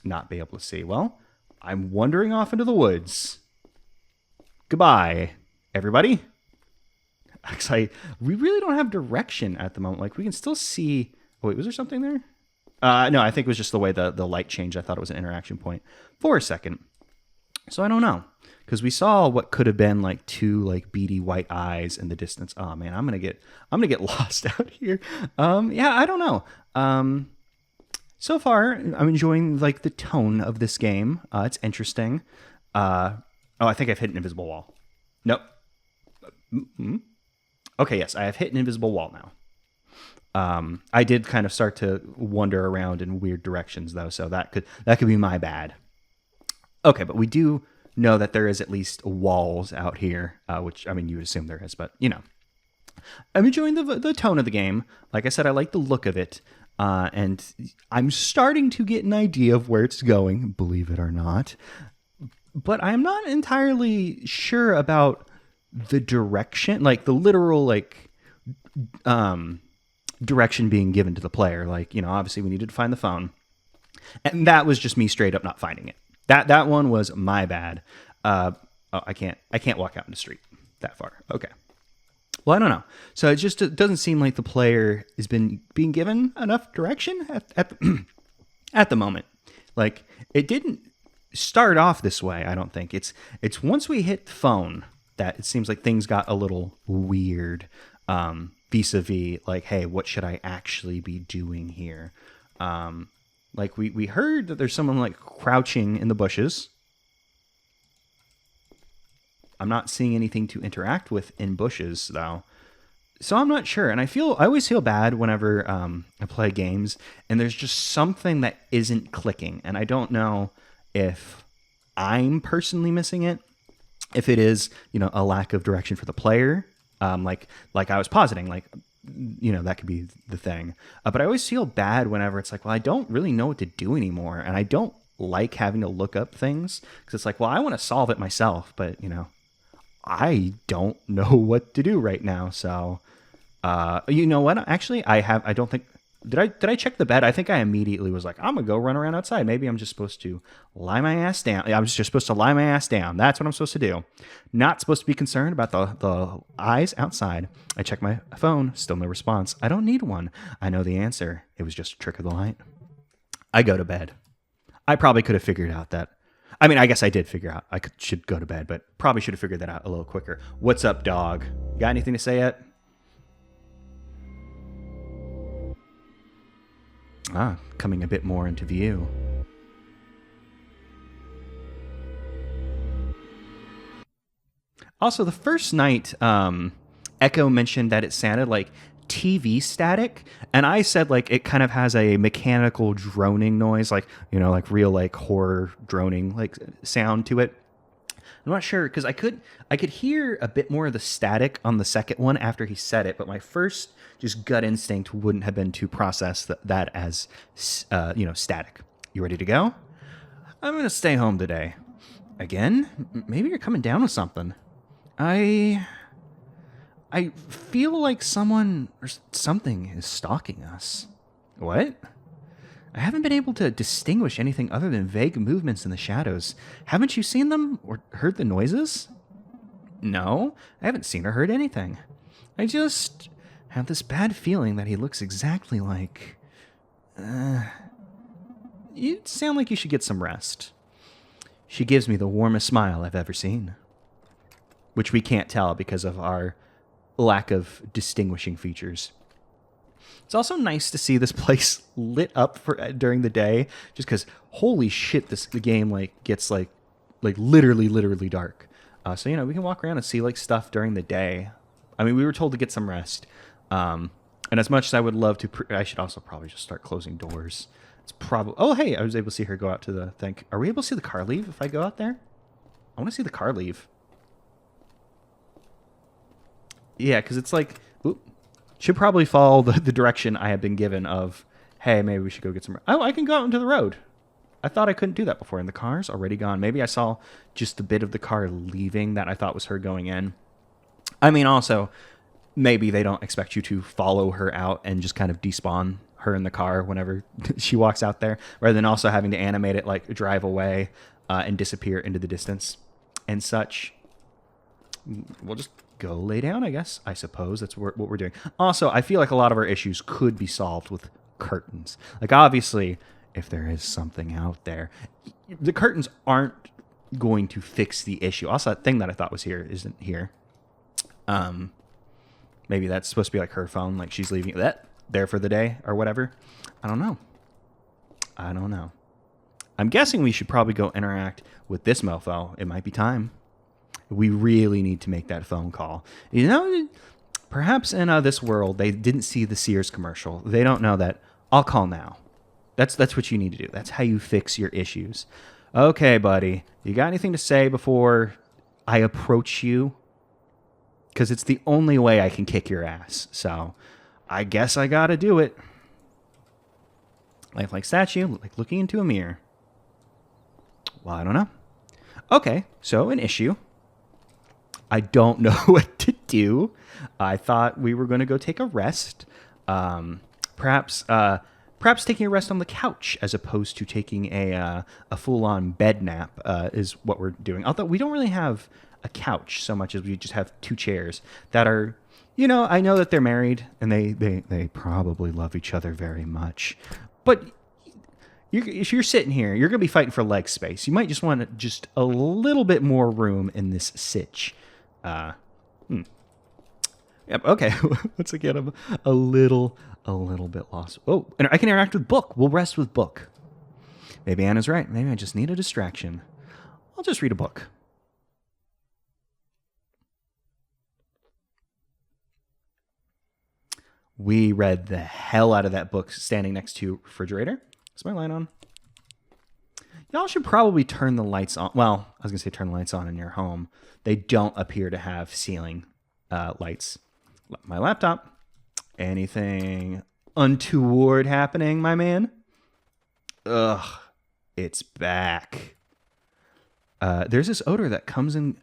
not be able to see. Well, I'm wandering off into the woods. Goodbye, everybody. Actually, we really don't have direction at the moment. Like we can still see. Oh, wait, was there something there? No, I think it was just the way the light changed. I thought it was an interaction point for a second. So I don't know. Because we saw what could have been like two like beady white eyes in the distance. Oh man, I'm gonna get lost out here. Yeah, I don't know. So far, I'm enjoying like the tone of this game. It's interesting. Oh, I think I've hit an invisible wall. Nope. Mm-hmm. Okay, yes, I have hit an invisible wall now. I did kind of start to wander around in weird directions though, so that could be my bad. Okay, but we do know that there is at least walls out here, which, I mean, you would assume there is, but, I'm enjoying the tone of the game. Like I said, I like the look of it, and I'm starting to get an idea of where it's going, believe it or not. But I'm not entirely sure about the direction, like the literal, like, direction being given to the player. Like, obviously we needed to find the phone, and that was just me straight up not finding it. That one was my bad. I can't walk out in the street that far. Okay. Well, I don't know. So it doesn't seem like the player has been being given enough direction at the moment. Like, it didn't start off this way, I don't think. It's once we hit the phone that it seems like things got a little weird, vis-a-vis, like, hey, what should I actually be doing here? Like, we heard that there's someone, like, crouching in the bushes. I'm not seeing anything to interact with in bushes, though. So I'm not sure. And I always feel bad whenever I play games and there's just something that isn't clicking. And I don't know if I'm personally missing it, if it is, a lack of direction for the player. Like I was positing, like, that could be the thing. But I always feel bad whenever it's like, well, I don't really know what to do anymore. And I don't like having to look up things because it's like, well, I want to solve it myself, but, I don't know what to do right now. So, you know what? Actually, I don't think, did I check the bed? I think I immediately was like, I'm gonna go run around outside. Maybe I'm just supposed to lie my ass down. Yeah, I was just supposed to lie my ass down. That's what I'm supposed to do. Not supposed to be concerned about the eyes outside. I check my phone, still no response. I don't need one. I know the answer. It was just a trick of the light. I go to bed. I probably could have figured out that. I mean, I guess I did figure out should go to bed, but probably should have figured that out a little quicker. What's up, dog? Got anything to say yet? Coming a bit more into view. Also, the first night, Echo mentioned that it sounded like TV static, and I said like it kind of has a mechanical droning noise, like like real like horror droning like sound to it. I'm not sure because I could hear a bit more of the static on the second one after he said it, but my first just gut instinct wouldn't have been to process that as static. You ready to go? I'm gonna stay home today. Again? Maybe you're coming down with something. I feel like someone or something is stalking us. What? I haven't been able to distinguish anything other than vague movements in the shadows. Haven't you seen them or heard the noises? No, I haven't seen or heard anything. I just have this bad feeling that he looks exactly like... You sound like you should get some rest. She gives me the warmest smile I've ever seen. Which we can't tell because of our lack of distinguishing features. It's also nice to see this place lit up during the day, just because holy shit, the game gets literally dark. So we can walk around and see stuff during the day. I mean, we were told to get some rest, and as much as I would love to, I should also probably just start closing doors. It's probably. Oh hey, I was able to see her go out to the thing. Are we able to see the car leave if I go out there? I want to see the car leave. Yeah, because it's like, should probably follow the direction I have been given of, hey, maybe we should go get some... Oh, I can go out into the road. I thought I couldn't do that before, and the car's already gone. Maybe I saw just a bit of the car leaving that I thought was her going in. I mean, also, maybe they don't expect you to follow her out and just kind of despawn her in the car whenever she walks out there, rather than also having to animate it, drive away and disappear into the distance and such. We'll just go lay down, I suppose. That's what we're doing. Also, I feel like a lot of our issues could be solved with curtains. Obviously, if there is something out there, the curtains aren't going to fix the issue. Also, that thing that I thought was here isn't here. Maybe that's supposed to be her phone, she's leaving that there for the day or whatever. I don't know. I'm guessing we should probably go interact with this mofo. It might be time. We really need to make that phone call. Perhaps in this world, they didn't see the Sears commercial. They don't know that I'll call now. That's what you need to do. That's how you fix your issues. Okay, buddy. You got anything to say before I approach you? Because it's the only way I can kick your ass. So I guess I got to do it. Lifelike statue, looking into a mirror. Well, I don't know. Okay, so an issue. I don't know what to do. I thought we were going to go take a rest. Perhaps taking a rest on the couch as opposed to taking a full-on bed nap is what we're doing. Although we don't really have a couch so much as we just have two chairs that are You know, I know that they're married and they probably love each other very much. But if you're sitting here, you're going to be fighting for leg space. You might just want just a little bit more room in this sitch. Yep, okay. Once again, I'm a little bit lost. Oh, and I can interact with book. We'll rest with book. Maybe Anna's right. Maybe I just need a distraction. I'll just read a book. We read the hell out of that book standing next to refrigerator. Is my light on? Y'all should probably turn the lights on. Well, I was going to say turn the lights on in your home. They don't appear to have ceiling lights. My laptop. Anything untoward happening, my man? Ugh, it's back. There's this odor that comes and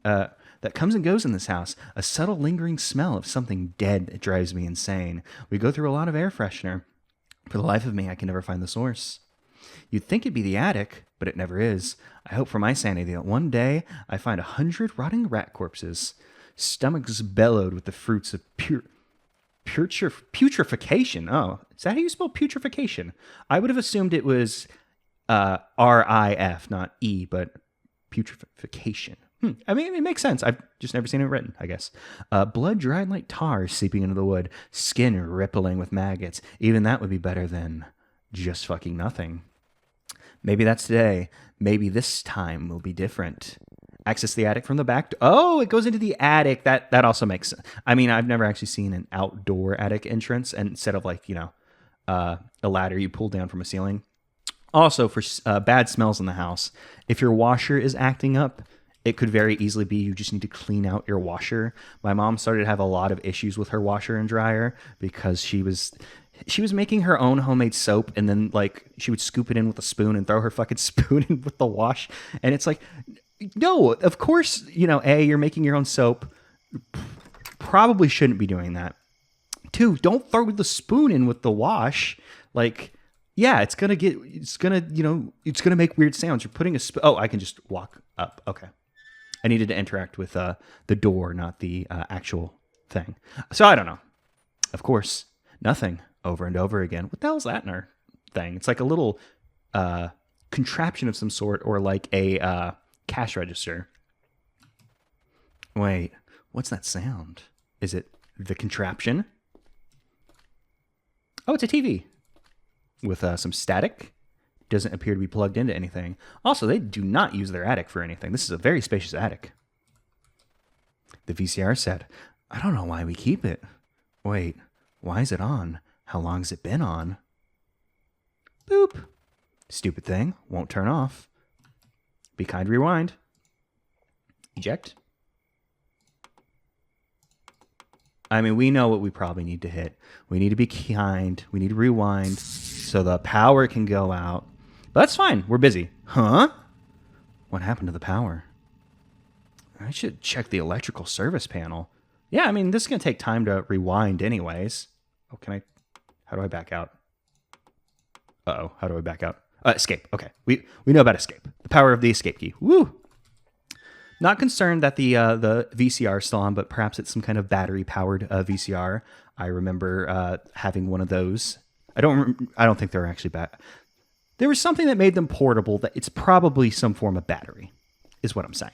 goes in this house. A subtle, lingering smell of something dead that drives me insane. We go through a lot of air freshener. For the life of me, I can never find the source. You'd think it'd be the attic, but it never is. I hope for my sanity that one day I find 100 rotting rat corpses, stomachs bellowed with the fruits of putrefaction. Oh, is that how you spell putrefaction? I would have assumed it was R-I-F, not E, but putrefaction. I mean, it makes sense. I've just never seen it written, I guess. Blood dried like tar seeping into the wood, skin rippling with maggots. Even that would be better than just fucking nothing. Maybe that's today. Maybe this time will be different. Access the attic from the back. Oh, it goes into the attic. That also makes sense. I mean, I've never actually seen an outdoor attic entrance, and instead of like, a ladder you pull down from a ceiling. Also, for bad smells in the house, if your washer is acting up, it could very easily be you just need to clean out your washer. My mom started to have a lot of issues with her washer and dryer because she was making her own homemade soap, and then like she would scoop it in with a spoon and throw her fucking spoon in with the wash. And it's like, no, of course, you're making your own soap. Probably shouldn't be doing that. 2, don't throw the spoon in with the wash. Like, yeah, it's gonna make weird sounds. You're putting a oh, I can just walk up. Okay. I needed to interact with the door, not the actual thing. So I don't know. Of course, nothing over and over again. What the hell is that in our thing? It's like a little contraption of some sort, or like a cash register. Wait, what's that sound? Is it the contraption? Oh, it's a TV with some static. Doesn't appear to be plugged into anything. Also, they do not use their attic for anything. This is a very spacious attic. The VCR said, I don't know why we keep it. Wait, why is it on? How long has it been on? Boop. Stupid thing. Won't turn off. Be kind, rewind. Eject. I mean, we know what we probably need to hit. We need to be kind. We need to rewind so the power can go out. But that's fine. We're busy. Huh? What happened to the power? I should check the electrical service panel. Yeah, I mean, this is going to take time to rewind anyways. Oh, how do I back out? Uh-oh, how do I back out? Escape. Okay, we know about escape. The power of the escape key. Woo! Not concerned that the VCR is still on, but perhaps it's some kind of battery-powered VCR. I remember having one of those. I don't think they're actually bad. There was something that made them portable that it's probably some form of battery, is what I'm saying.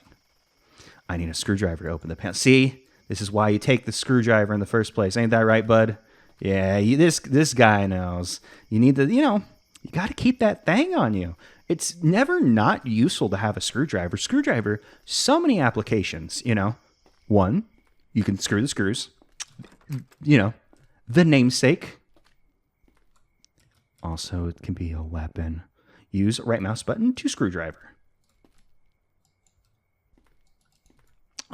I need a screwdriver to open the panel. See, this is why you take the screwdriver in the first place. Ain't that right, bud? Yeah, this guy knows. You need you got to keep that thing on you. It's never not useful to have a screwdriver. Screwdriver, so many applications, 1, you can screw the screws. The namesake. Also, it can be a weapon. Use right mouse button to screwdriver.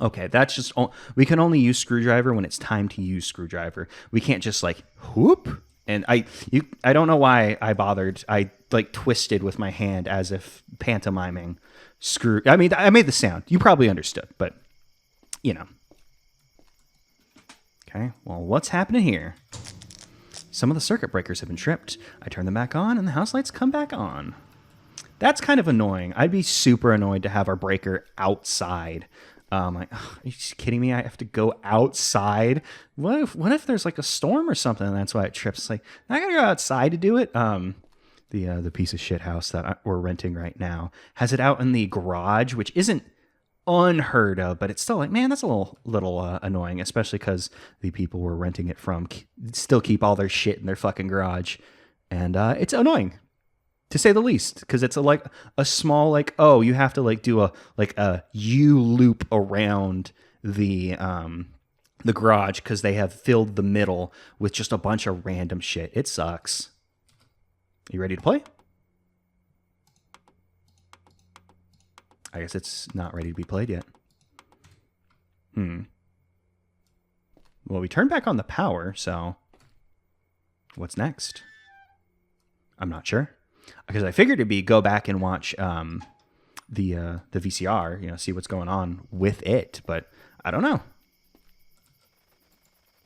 Okay, that's just... we can only use screwdriver when it's time to use screwdriver. We can't just like, whoop. And I don't know why I bothered. I like twisted with my hand as if pantomiming screw. I mean, I made the sound. You probably understood, but Okay, well, what's happening here? Some of the circuit breakers have been tripped. I turn them back on and the house lights come back on. That's kind of annoying. I'd be super annoyed to have our breaker outside. Like, are you just kidding me? I have to go outside. What if there's like a storm or something? And that's why it trips. It's like, I gotta go outside to do it. The piece of shit house that we're renting right now has it out in the garage, which isn't unheard of, but it's still like, man, that's a little annoying, especially because the people we're renting it from still keep all their shit in their fucking garage, and it's annoying, to say the least, because it's a small, like, oh, you have to like do a U loop around the garage because they have filled the middle with just a bunch of random shit. It sucks. You ready to play? I guess it's not ready to be played yet. Well, we turned back on the power, so what's next? I'm not sure. Because I figured it'd be go back and watch the VCR, see what's going on with it, but I don't know.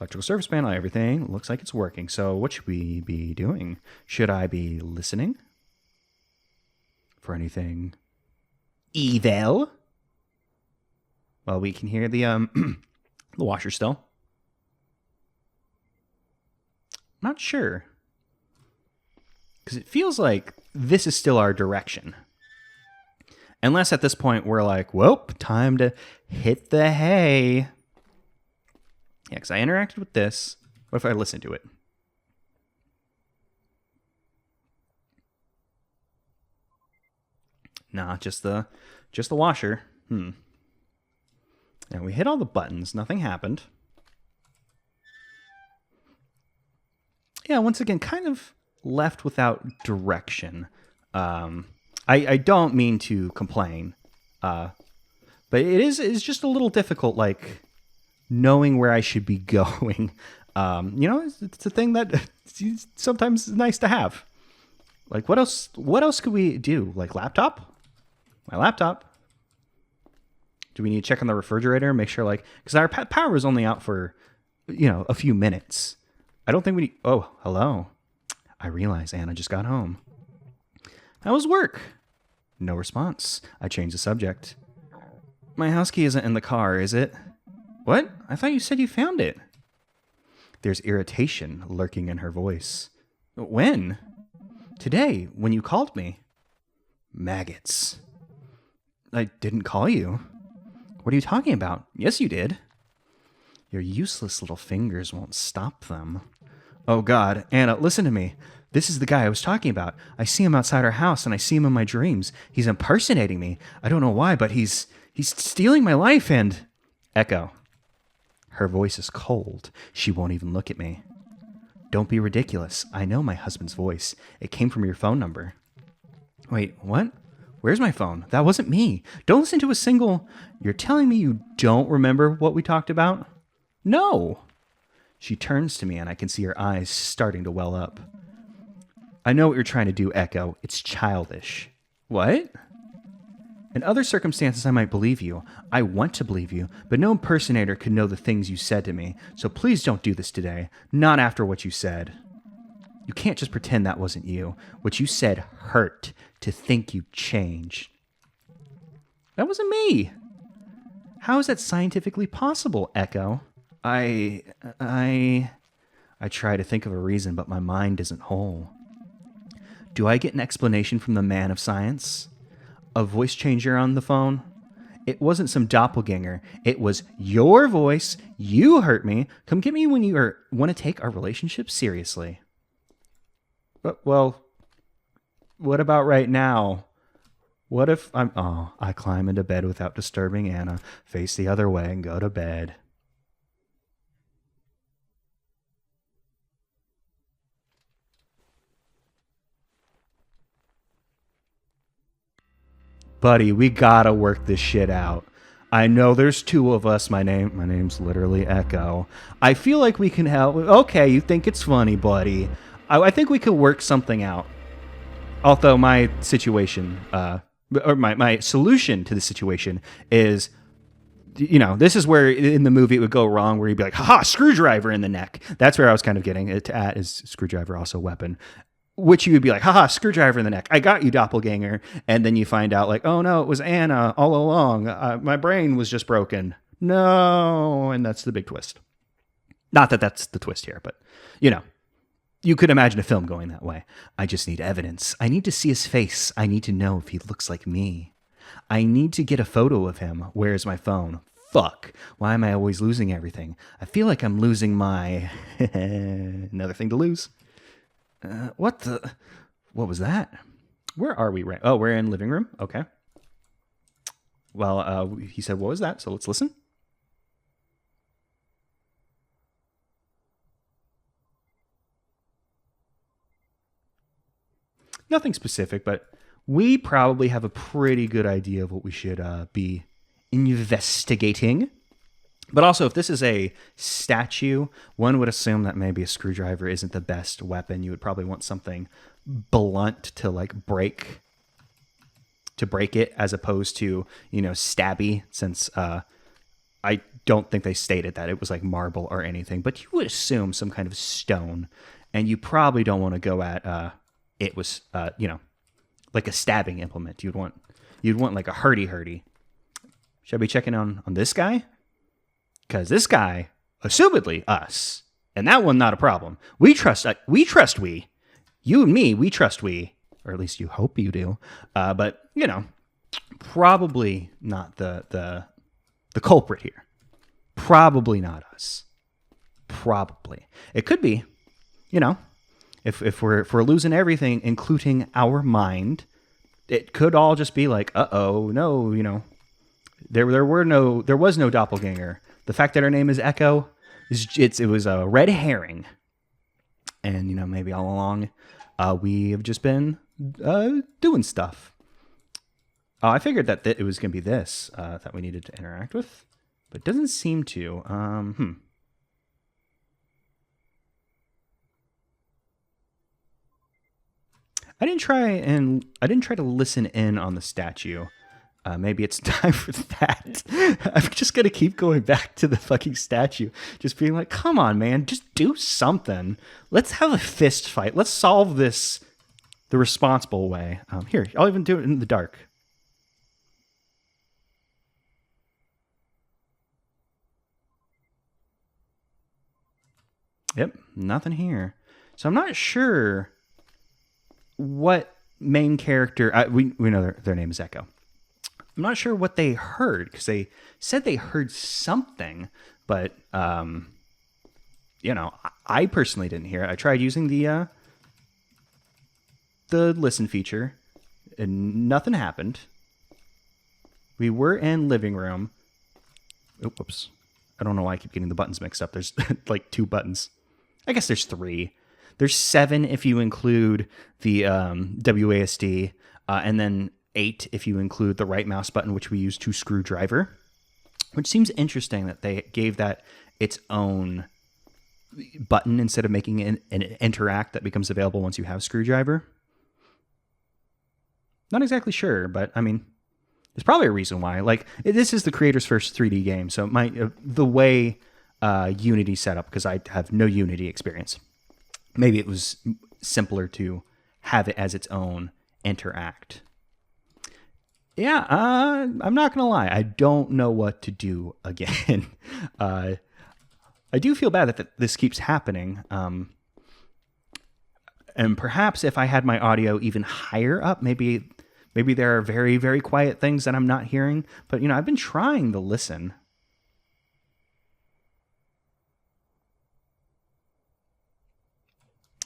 Electrical service panel, everything looks like it's working. So what should we be doing? Should I be listening for anything evil? Well, we can hear the the washer still. Not sure. Because it feels like this is still our direction. Unless at this point we're like, whoop, time to hit the hay. Yeah, because I interacted with this. What if I listen to it? Nah, just the washer. And we hit all the buttons. Nothing happened. Yeah, once again, kind of left without direction. I don't mean to complain, but it's just a little difficult, like knowing where I should be going. It's a thing that sometimes is nice to have. Like, what else could we do? Like laptop? My laptop. Do we need to check on the refrigerator? Make sure, because our power is only out for, a few minutes. I don't think we need... Oh, hello. I realize Anna just got home. How was work? No response. I changed the subject. My house key isn't in the car, is it? What? I thought you said you found it. There's irritation lurking in her voice. When? Today, when you called me. Maggots. I didn't call you. What are you talking about? Yes, you did. Your useless little fingers won't stop them. Oh, God. Anna, listen to me. This is the guy I was talking about. I see him outside our house, and I see him in my dreams. He's impersonating me. I don't know why, but he's stealing my life, and... Echo. Her voice is cold. She won't even look at me. Don't be ridiculous. I know my husband's voice. It came from your phone number. Wait, what? Where's my phone? That wasn't me. Don't listen to a single... You're telling me you don't remember what we talked about? No. She turns to me, and I can see her eyes starting to well up. I know what you're trying to do, Echo. It's childish. What? In other circumstances, I might believe you. I want to believe you, but no impersonator could know the things you said to me, so please don't do this today. Not after what you said. You can't just pretend that wasn't you. What you said hurt to think you changed. That wasn't me. How is that scientifically possible, Echo? I try to think of a reason, but my mind isn't whole. Do I get an explanation from the man of science? A voice changer on the phone? It wasn't some doppelganger. It was your voice. You hurt me. Come get me when you want to take our relationship seriously. But, well, what about right now? What if I climb into bed without disturbing Anna, face the other way, and go to bed. Buddy, we gotta work this shit out. I know there's two of us. My name's literally Echo. I feel like we can help. Okay, you think it's funny, buddy. I think we could work something out. Although my situation, or my solution to the situation is, this is where in the movie it would go wrong, where you'd be like, haha, screwdriver in the neck. That's where I was kind of getting it at, is screwdriver also weapon. which you would be like, haha, screwdriver in the neck. I got you, doppelganger. And then you find out like, oh no, it was Anna all along. My brain was just broken. No. And that's the big twist. Not that that's the twist here, but you know, you could imagine a film going that way. I just need evidence. I need to see his face. I need to know if he looks like me. I need to get a photo of him. Where's my phone? Fuck. Why am I always losing everything? I feel like I'm losing my... Another thing to lose. What was that? Where are we? Oh, we're in living room. Okay. Well, he said, what was that? So let's listen. Nothing specific, but we probably have a pretty good idea of what we should be investigating. But also, if this is a statue, one would assume that maybe a screwdriver isn't the best weapon. You would probably want something blunt to like break it, as opposed to, you know, stabby, since I don't think they stated that it was like marble or anything. But you would assume some kind of stone, and you probably don't want to go at it was you know, like a stabbing implement. You'd want like a hurdy. Should I be checking on this guy? Because this guy, assumedly us, and that one not a problem. We trust you and me. We trust or at least you hope you do. But you know, probably not the culprit here. Probably not us. Probably it could be. You know, if we're losing everything, including our mind, it could all just be like, no, you know, there was no doppelganger. The fact that her name is Echo, it was a red herring, and you know, maybe all along we have just been doing stuff. I figured that it was going to be this that we needed to interact with, but it doesn't seem to. I didn't try to listen in on the statue. Maybe it's time for that. I'm just going to keep going back to the fucking statue. Just being like, come on, man. Just do something. Let's have a fist fight. Let's solve this the responsible way. Here, I'll even do it in the dark. Yep, nothing here. So I'm not sure what main character... we know their name is Echo. I'm not sure what they heard, because they said they heard something, but you know, I personally didn't hear it. I tried using the listen feature, and nothing happened. We were in living room. Oops. I don't know why I keep getting the buttons mixed up. There's like 2 buttons. I guess there's 3. There's 7 if you include the WASD, and then 8 if you include the right mouse button, which we use to screwdriver, which seems interesting that they gave that its own button instead of making an interact that becomes available once you have screwdriver. Not exactly sure, but I mean, there's probably a reason why. Like, this is the creator's first 3D game, so it might the way Unity set up, because I have no Unity experience. Maybe it was simpler to have it as its own interact. Yeah, I'm not going to lie. I don't know what to do again. I do feel bad that this keeps happening. And perhaps if I had my audio even higher up, maybe there are very, very quiet things that I'm not hearing. But, you know, I've been trying to listen.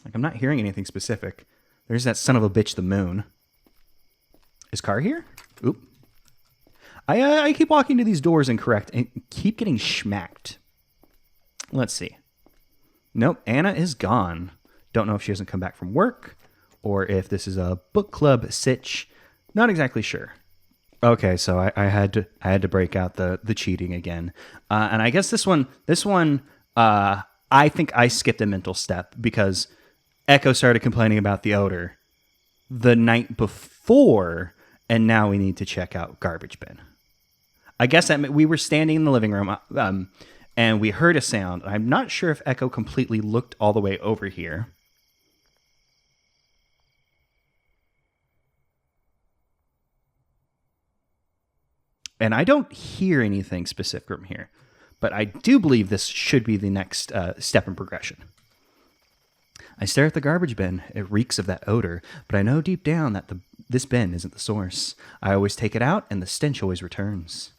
Like, I'm not hearing anything specific. There's that son of a bitch, the moon. Is Car here? Oop. I keep walking to these doors incorrect and keep getting schmacked. Let's see. Nope, Anna is gone. Don't know if she hasn't come back from work or if this is a book club sitch. Not exactly sure. Okay, so I had to break out the cheating again. And I guess this one, I think I skipped a mental step because Echo started complaining about the odor the night before, and now we need to check out garbage bin. I guess that we were standing in the living room, and we heard a sound. I'm not sure if Echo completely looked all the way over here. And I don't hear anything specific from here, but I do believe this should be the next step in progression. I stare at the garbage bin. It reeks of that odor, but I know deep down that this bin isn't the source. I always take it out, and the stench always returns.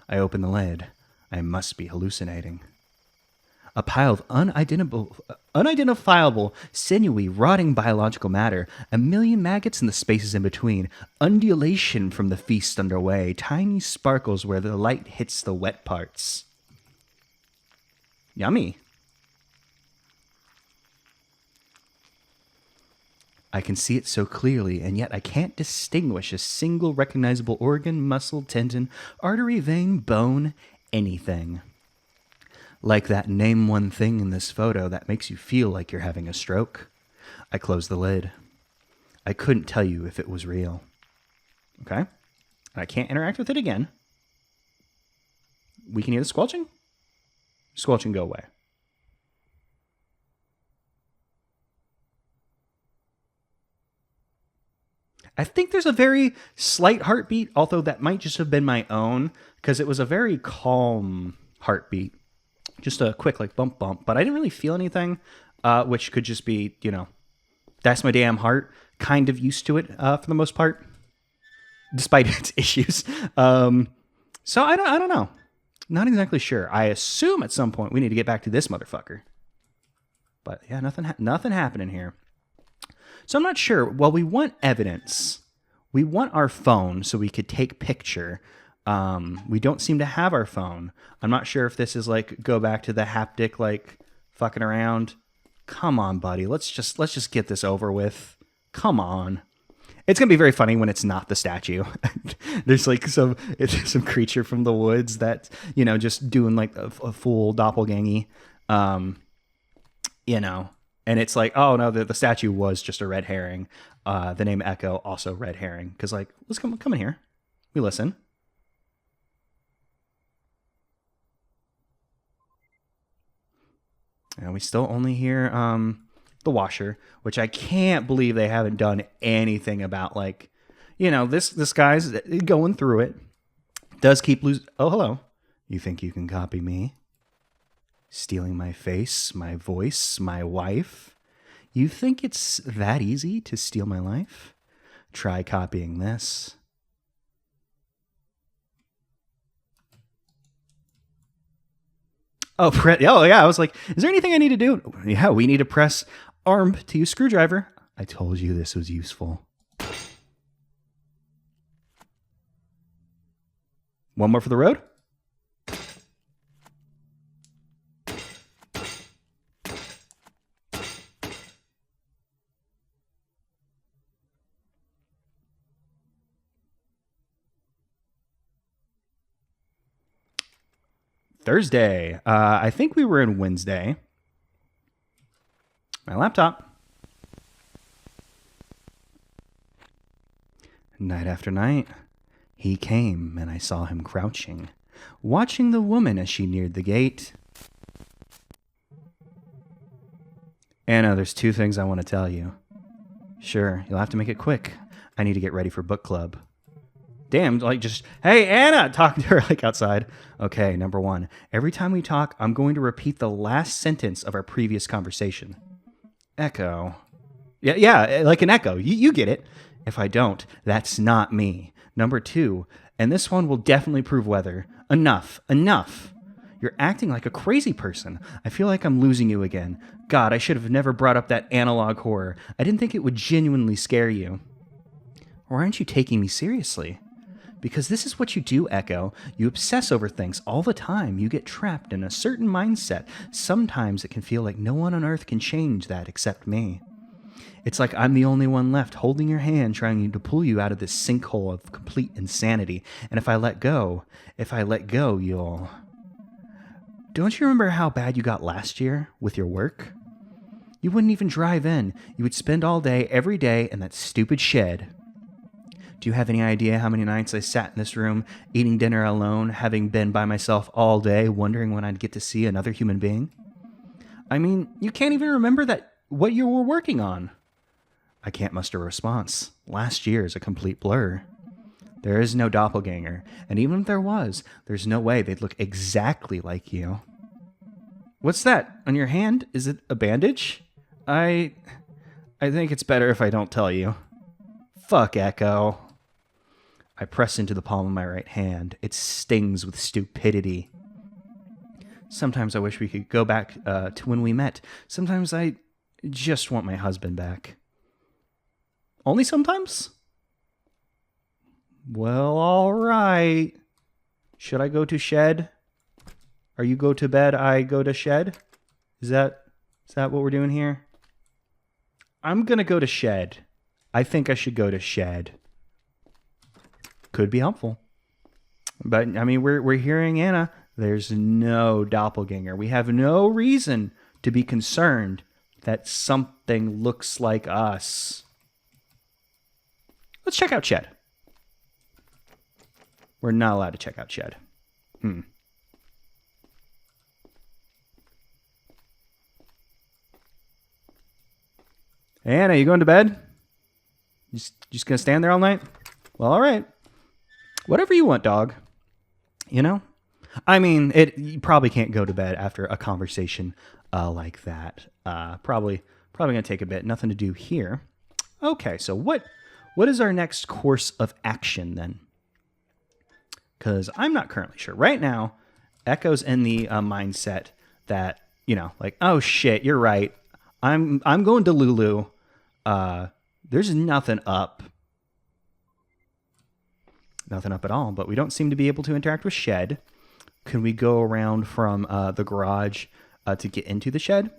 I open the lid. I must be hallucinating. A pile of unidentifiable, sinewy, rotting biological matter, a million maggots in the spaces in between, undulation from the feast underway, tiny sparkles where the light hits the wet parts. Yummy. I can see it so clearly, and yet I can't distinguish a single recognizable organ, muscle, tendon, artery, vein, bone, anything. Like that name one thing in this photo that makes you feel like you're having a stroke. I close the lid. I couldn't tell you if it was real. Okay? And I can't interact with it again. We can hear the squelching. Squelching go away. I think there's a very slight heartbeat, although that might just have been my own, because it was a very calm heartbeat. Just a quick, like, bump, bump. But I didn't really feel anything, which could just be, you know, that's my damn heart. Kind of used to it for the most part, despite its issues. So I don't know. Not exactly sure. I assume at some point we need to get back to this motherfucker. But yeah, nothing happening here. So I'm not sure. Well, we want evidence. We want our phone so we could take picture. We don't seem to have our phone. I'm not sure if this is like go back to the haptic, like fucking around. Come on, buddy. Let's just get this over with. Come on. It's gonna be very funny when it's not the statue. There's like some creature from the woods that, you know, just doing like a full doppelganger. You know. And it's like, oh no, the statue was just a red herring. The name Echo, also red herring. Because like, let's come in here. We listen. And we still only hear the washer, which I can't believe they haven't done anything about. Like, you know, this guy's going through it. Does keep losing. Oh, hello. You think you can copy me? Stealing my face, my voice, my wife. You think it's that easy to steal my life? Try copying this. Oh yeah, I was like, is there anything I need to do? Yeah, we need to press arm to use screwdriver. I told you this was useful. One more for the road. Thursday. I think we were in Wednesday. My laptop. Night after night, he came and I saw him crouching, watching the woman as she neared the gate. Anna, there's two things I want to tell you. Sure, you'll have to make it quick. I need to get ready for book club. Damn, like just, hey, Anna, talking to her like outside. Okay, number one, every time we talk, I'm going to repeat the last sentence of our previous conversation. Echo. Yeah, like an echo. You get it. If I don't, that's not me. Number two, and this one will definitely prove whether. Enough. You're acting like a crazy person. I feel like I'm losing you again. God, I should have never brought up that analog horror. I didn't think it would genuinely scare you. Or aren't you taking me seriously? Because this is what you do, Echo. You obsess over things all the time. You get trapped in a certain mindset. Sometimes it can feel like no one on earth can change that except me. It's like I'm the only one left holding your hand, trying to pull you out of this sinkhole of complete insanity. And if I let go, you'll... Don't you remember how bad you got last year with your work? You wouldn't even drive in. You would spend all day, every day, in that stupid shed. Do you have any idea how many nights I sat in this room, eating dinner alone, having been by myself all day, wondering when I'd get to see another human being? I mean, you can't even remember what you were working on. I can't muster a response. Last year is a complete blur. There is no doppelganger. And even if there was, there's no way they'd look exactly like you. What's that on your hand? Is it a bandage? I think it's better if I don't tell you. Fuck, Echo. I press into the palm of my right hand. It stings with stupidity. Sometimes I wish we could go back to when we met. Sometimes I just want my husband back. Only sometimes? Well, all right. Should I go to shed? Are you go to bed, I go to shed? Is that what we're doing here? I'm going to go to shed. I think I should go to shed. Could be helpful. But, I mean, we're hearing Anna. There's no doppelganger. We have no reason to be concerned that something looks like us. Let's check out shed. We're not allowed to check out shed. Anna, you going to bed? Just gonna stand there all night? Well, all right. Whatever you want, dog. You know? I mean, you probably can't go to bed after a conversation like that. Probably gonna take a bit. Nothing to do here. Okay, so what is our next course of action then? Because I'm not currently sure. Right now, Echo's in the mindset that, you know, like, oh shit, you're right. I'm going to Lulu. There's nothing up. Nothing up at all, but we don't seem to be able to interact with shed. Can we go around from the garage to get into the shed?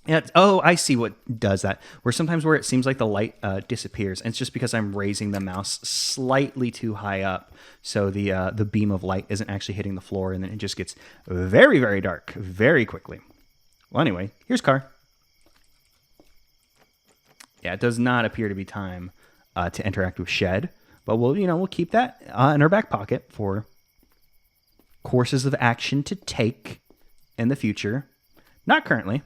Yeah. Oh, I see what does that. Where it seems like the light disappears, and it's just because I'm raising the mouse slightly too high up, so the beam of light isn't actually hitting the floor, and then it just gets very, very dark very quickly. Well, anyway, here's car. Yeah, it does not appear to be time to interact with shed, but we'll keep that in our back pocket for courses of action to take in the future. Not currently.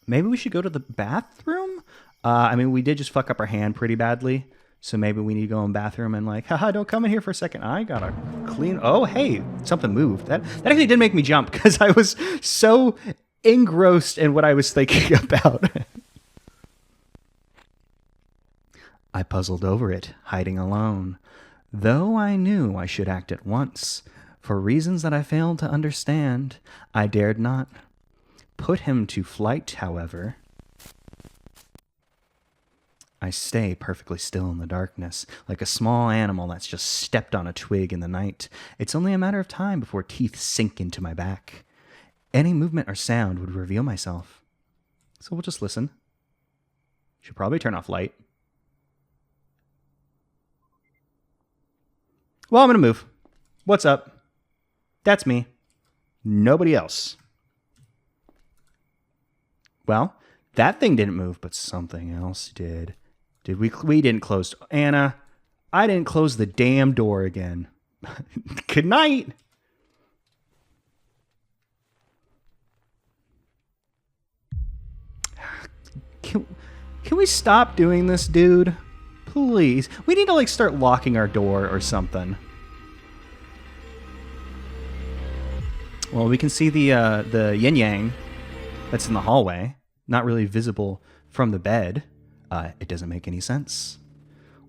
Maybe we should go to the bathroom? I mean, we did just fuck up our hand pretty badly, so maybe we need to go in the bathroom and like, haha, don't come in here for a second. I gotta clean. Oh, hey, something moved. That actually did make me jump because I was so engrossed in what I was thinking about. I puzzled over it, hiding alone, though I knew I should act at once. For reasons that I failed to understand, I dared not put him to flight, however. I stay perfectly still in the darkness, like a small animal that's just stepped on a twig in the night. It's only a matter of time before teeth sink into my back. Any movement or sound would reveal myself. So we'll just listen. Should probably turn off light. Well, I'm going to move. What's up? That's me. Nobody else. Well, that thing didn't move, but something else did. Did we? We didn't close. Anna, I didn't close the damn door again. Good night. Can we stop doing this, dude? Please. We need to like start locking our door or something. Well, we can see the yin-yang that's in the hallway. Not really visible from the bed. It doesn't make any sense.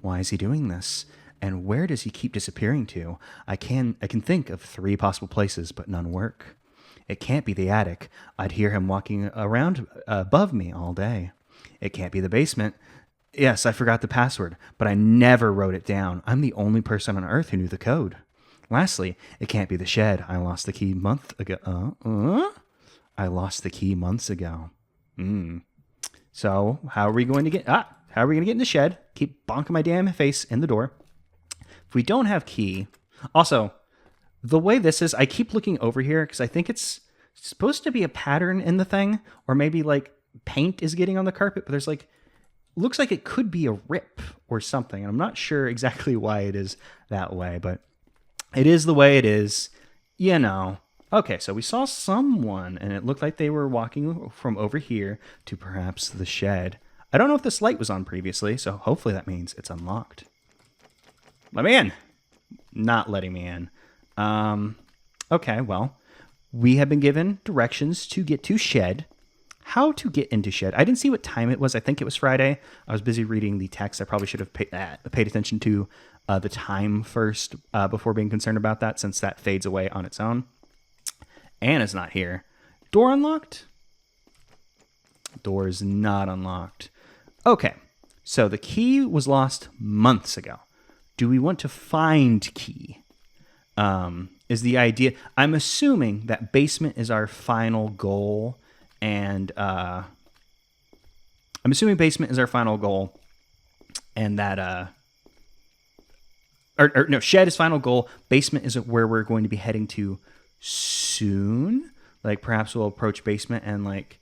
Why is he doing this? And where does he keep disappearing to? I can think of 3 possible places, but none work. It can't be the attic. I'd hear him walking around above me all day. It can't be the basement. Yes, I forgot the password, but I never wrote it down. I'm the only person on Earth who knew the code. Lastly, it can't be the shed. I lost the key month ago. I lost the key months ago. So how are we going to get? How are we going to get in the shed? Keep bonking my damn face in the door. If we don't have key, also the way this is, I keep looking over here because I think it's supposed to be a pattern in the thing, or maybe like paint is getting on the carpet. But there's like, looks like it could be a rip or something, and I'm not sure exactly why it is that way, but it is the way it is, you know. Okay, so we saw someone, and it looked like they were walking from over here to perhaps the shed. I don't know if this light was on previously, so hopefully that means it's unlocked. Let me in. Not letting me in. Okay, well, we have been given directions to get to Shed. How to get into Shed? I didn't see what time it was. I think it was Friday. I was busy reading the text. I probably should have paid attention to the time first before being concerned about that, since that fades away on its own. Anna's not here. Door unlocked? Door is not unlocked. Okay, so the key was lost months ago. Do we want to find key? Is the idea. I'm assuming that basement is our final goal, and I'm assuming basement is our final goal, and that or no, Shed is final goal. Basement is where we're going to be heading to soon. Like perhaps we'll approach basement and like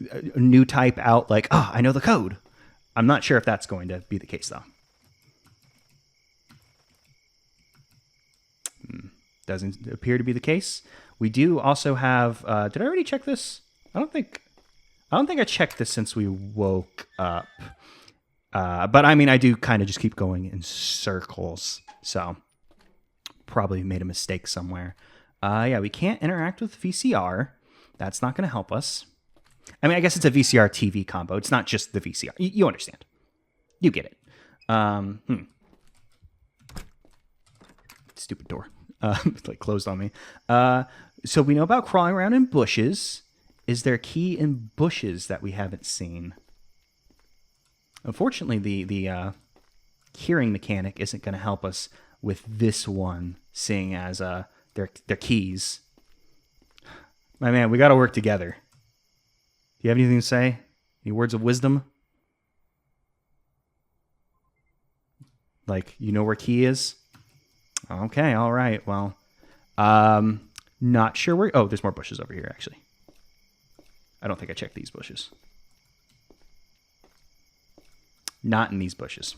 a new type out. Like, oh, I know the code. I'm not sure if that's going to be the case though. Doesn't appear to be the case. We do also have. Did I already check this? I don't think I checked this since we woke up. But I mean, I do kind of just keep going in circles. So probably made a mistake somewhere. Yeah, we can't interact with VCR. That's not going to help us. I mean, I guess it's a VCR TV combo. It's not just the VCR. You understand. You get it. Stupid door. It's like closed on me. So we know about crawling around in bushes. Is there a key in bushes that we haven't seen? Unfortunately, the hearing mechanic isn't going to help us with this one, seeing as their keys. My man, we got to work together. Do you have anything to say? Any words of wisdom? Like, you know where key is? Okay, all right. Well, not sure where. Oh, there's more bushes over here, actually. I don't think I checked these bushes. Not in these bushes.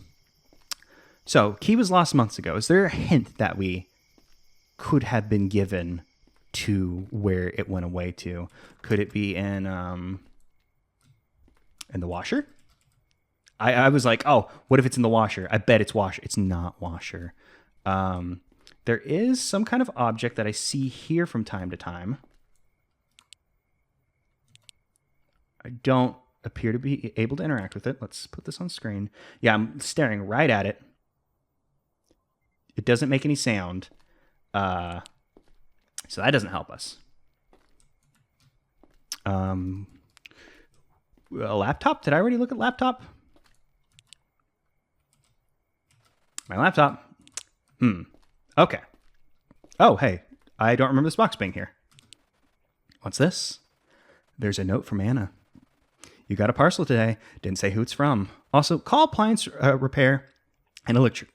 So, key was lost months ago. Is there a hint that we could have been given to where it went away to? Could it be in the washer? I was like, oh, what if it's in the washer? I bet it's washer. It's not washer. There is some kind of object that I see here from time to time. I don't appear to be able to interact with it. Let's put this on screen. Yeah, I'm staring right at it. It doesn't make any sound. So that doesn't help us. A laptop? Did I already look at laptop? My laptop. Okay. Oh, hey. I don't remember this box being here. What's this? There's a note from Anna. You got a parcel today. Didn't say who it's from. Also, call appliance repair and electrician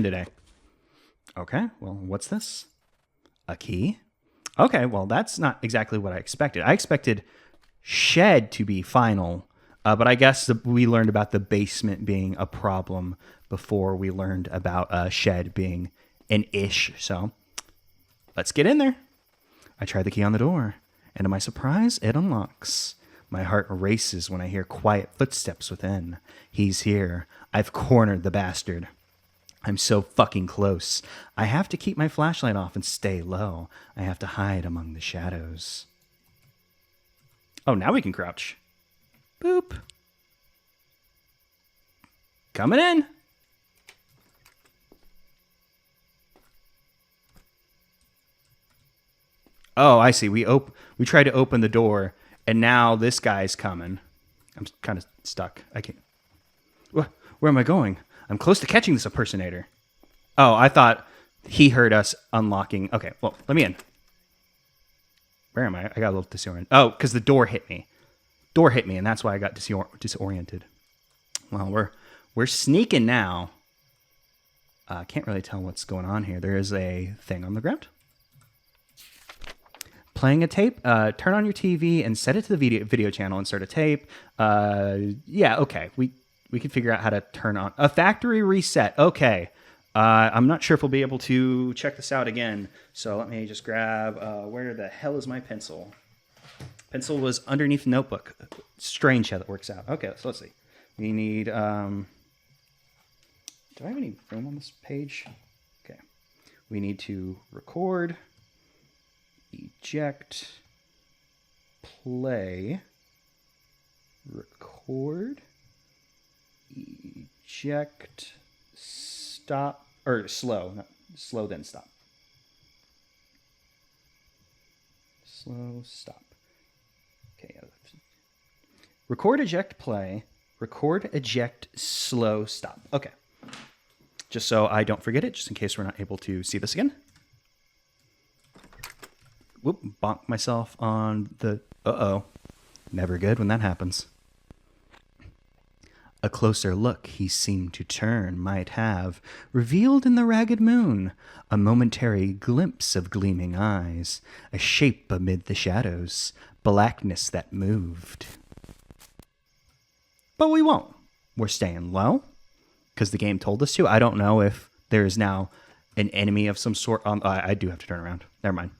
today. Okay, well, what's this? A key? Okay, well, that's not exactly what I expected. I expected Shed to be final, but I guess we learned about the basement being a problem before we learned about Shed being an ish. So let's get in there. I tried the key on the door, and to my surprise, it unlocks. My heart races when I hear quiet footsteps within. He's here. I've cornered the bastard. I'm so fucking close. I have to keep my flashlight off and stay low. I have to hide among the shadows. Oh, now we can crouch. Boop. Coming in. Oh, I see. We tried to open the door, and now this guy's coming. I'm kind of stuck. I can't. Where am I going? I'm close to catching this impersonator. Oh, I thought he heard us unlocking. Okay, well, let me in. Where am I? I got a little disoriented. Oh, because the door hit me. Door hit me, and that's why I got disoriented. Well, we're sneaking now. Can't really tell what's going on here. There is a thing on the ground. Playing a tape. Turn on your TV and set it to the video channel. Insert a tape. Yeah, okay. We can figure out how to turn on a factory reset. Okay. I'm not sure if we'll be able to check this out again. So let me just grab, where the hell is my pencil? Pencil was underneath the notebook. Strange how that works out. Okay, so let's see. We need, Do I have any room on this page? Okay. We need to record, eject, play, record, eject, stop, or slow, not slow then stop. Slow, stop. Okay. Record, eject, play, record, eject, slow, stop. Okay. Just so I don't forget it, just in case we're not able to see this again. Whoop, bonk myself on the... Uh-oh. Never good when that happens. A closer look he seemed to turn might have revealed in the ragged moon a momentary glimpse of gleaming eyes, a shape amid the shadows, blackness that moved. But we won't. We're staying low, because the game told us to. I don't know if there is now an enemy of some sort. I do have to turn around. Never mind.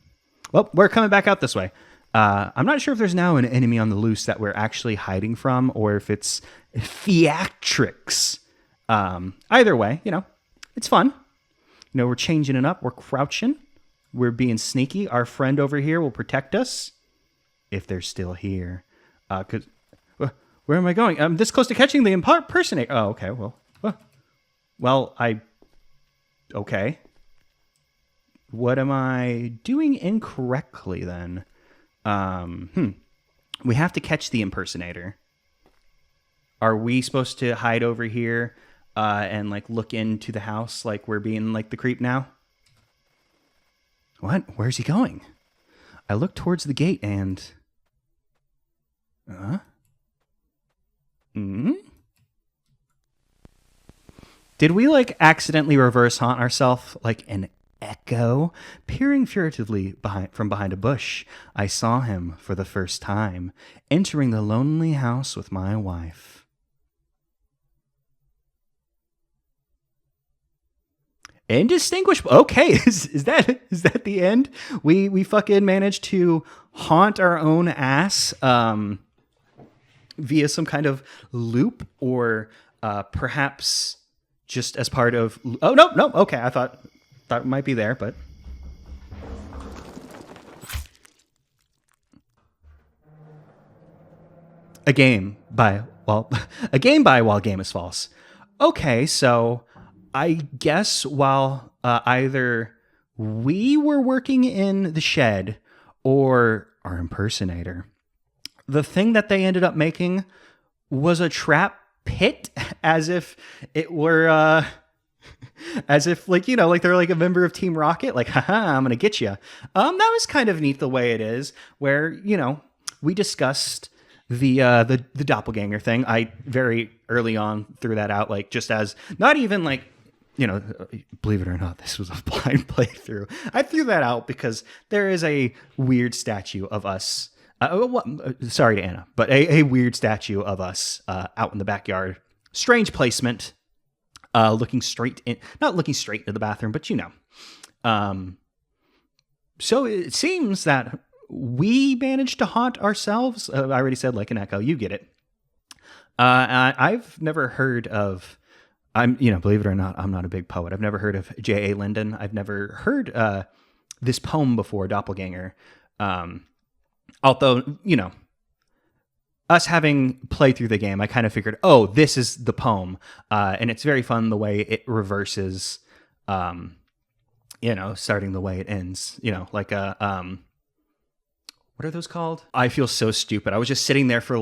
Well, we're coming back out this way. I'm not sure if there's now an enemy on the loose that we're actually hiding from, or if it's theatrics. Either way, it's fun. We're changing it up. We're crouching. We're being sneaky. Our friend over here will protect us if they're still here. Where am I going? I'm this close to catching the impersonator. Oh, okay. Okay. What am I doing incorrectly then? We have to catch the impersonator. Are we supposed to hide over here and look into the house like we're being the creep now? What? Where's he going? I look towards the gate and... Did we accidentally reverse haunt ourselves like an echo? Peering furtively from behind a bush, I saw him for the first time, entering the lonely house with my wife. Indistinguishable. Okay, is that the end? We fucking managed to haunt our own ass via some kind of loop, or perhaps just as part of... Oh, no. Okay, I thought it might be there, but... A game by WhileGameIsFalse. Okay, so I guess while either we were working in the shed or our impersonator, the thing that they ended up making was a trap pit, as if it were as if they're a member of Team Rocket, haha, I'm gonna get you. That was kind of neat the way it is, where we discussed the doppelganger thing. I very early on threw that out, just as not even believe it or not, this was a blind playthrough. I threw that out because there is a weird statue of us. Sorry to Anna, but a weird statue of us out in the backyard. Strange placement, not looking straight into the bathroom, but So it seems that we managed to haunt ourselves. I already said like an echo. You get it. I've never heard of... believe it or not, I'm not a big poet. I've never heard of J.A. Linden. I've never heard this poem before, Doppelganger. Although, us having played through the game, I kind of figured, oh, this is the poem. And it's very fun the way it reverses, starting the way it ends. What are those called? I feel so stupid. I was just sitting there for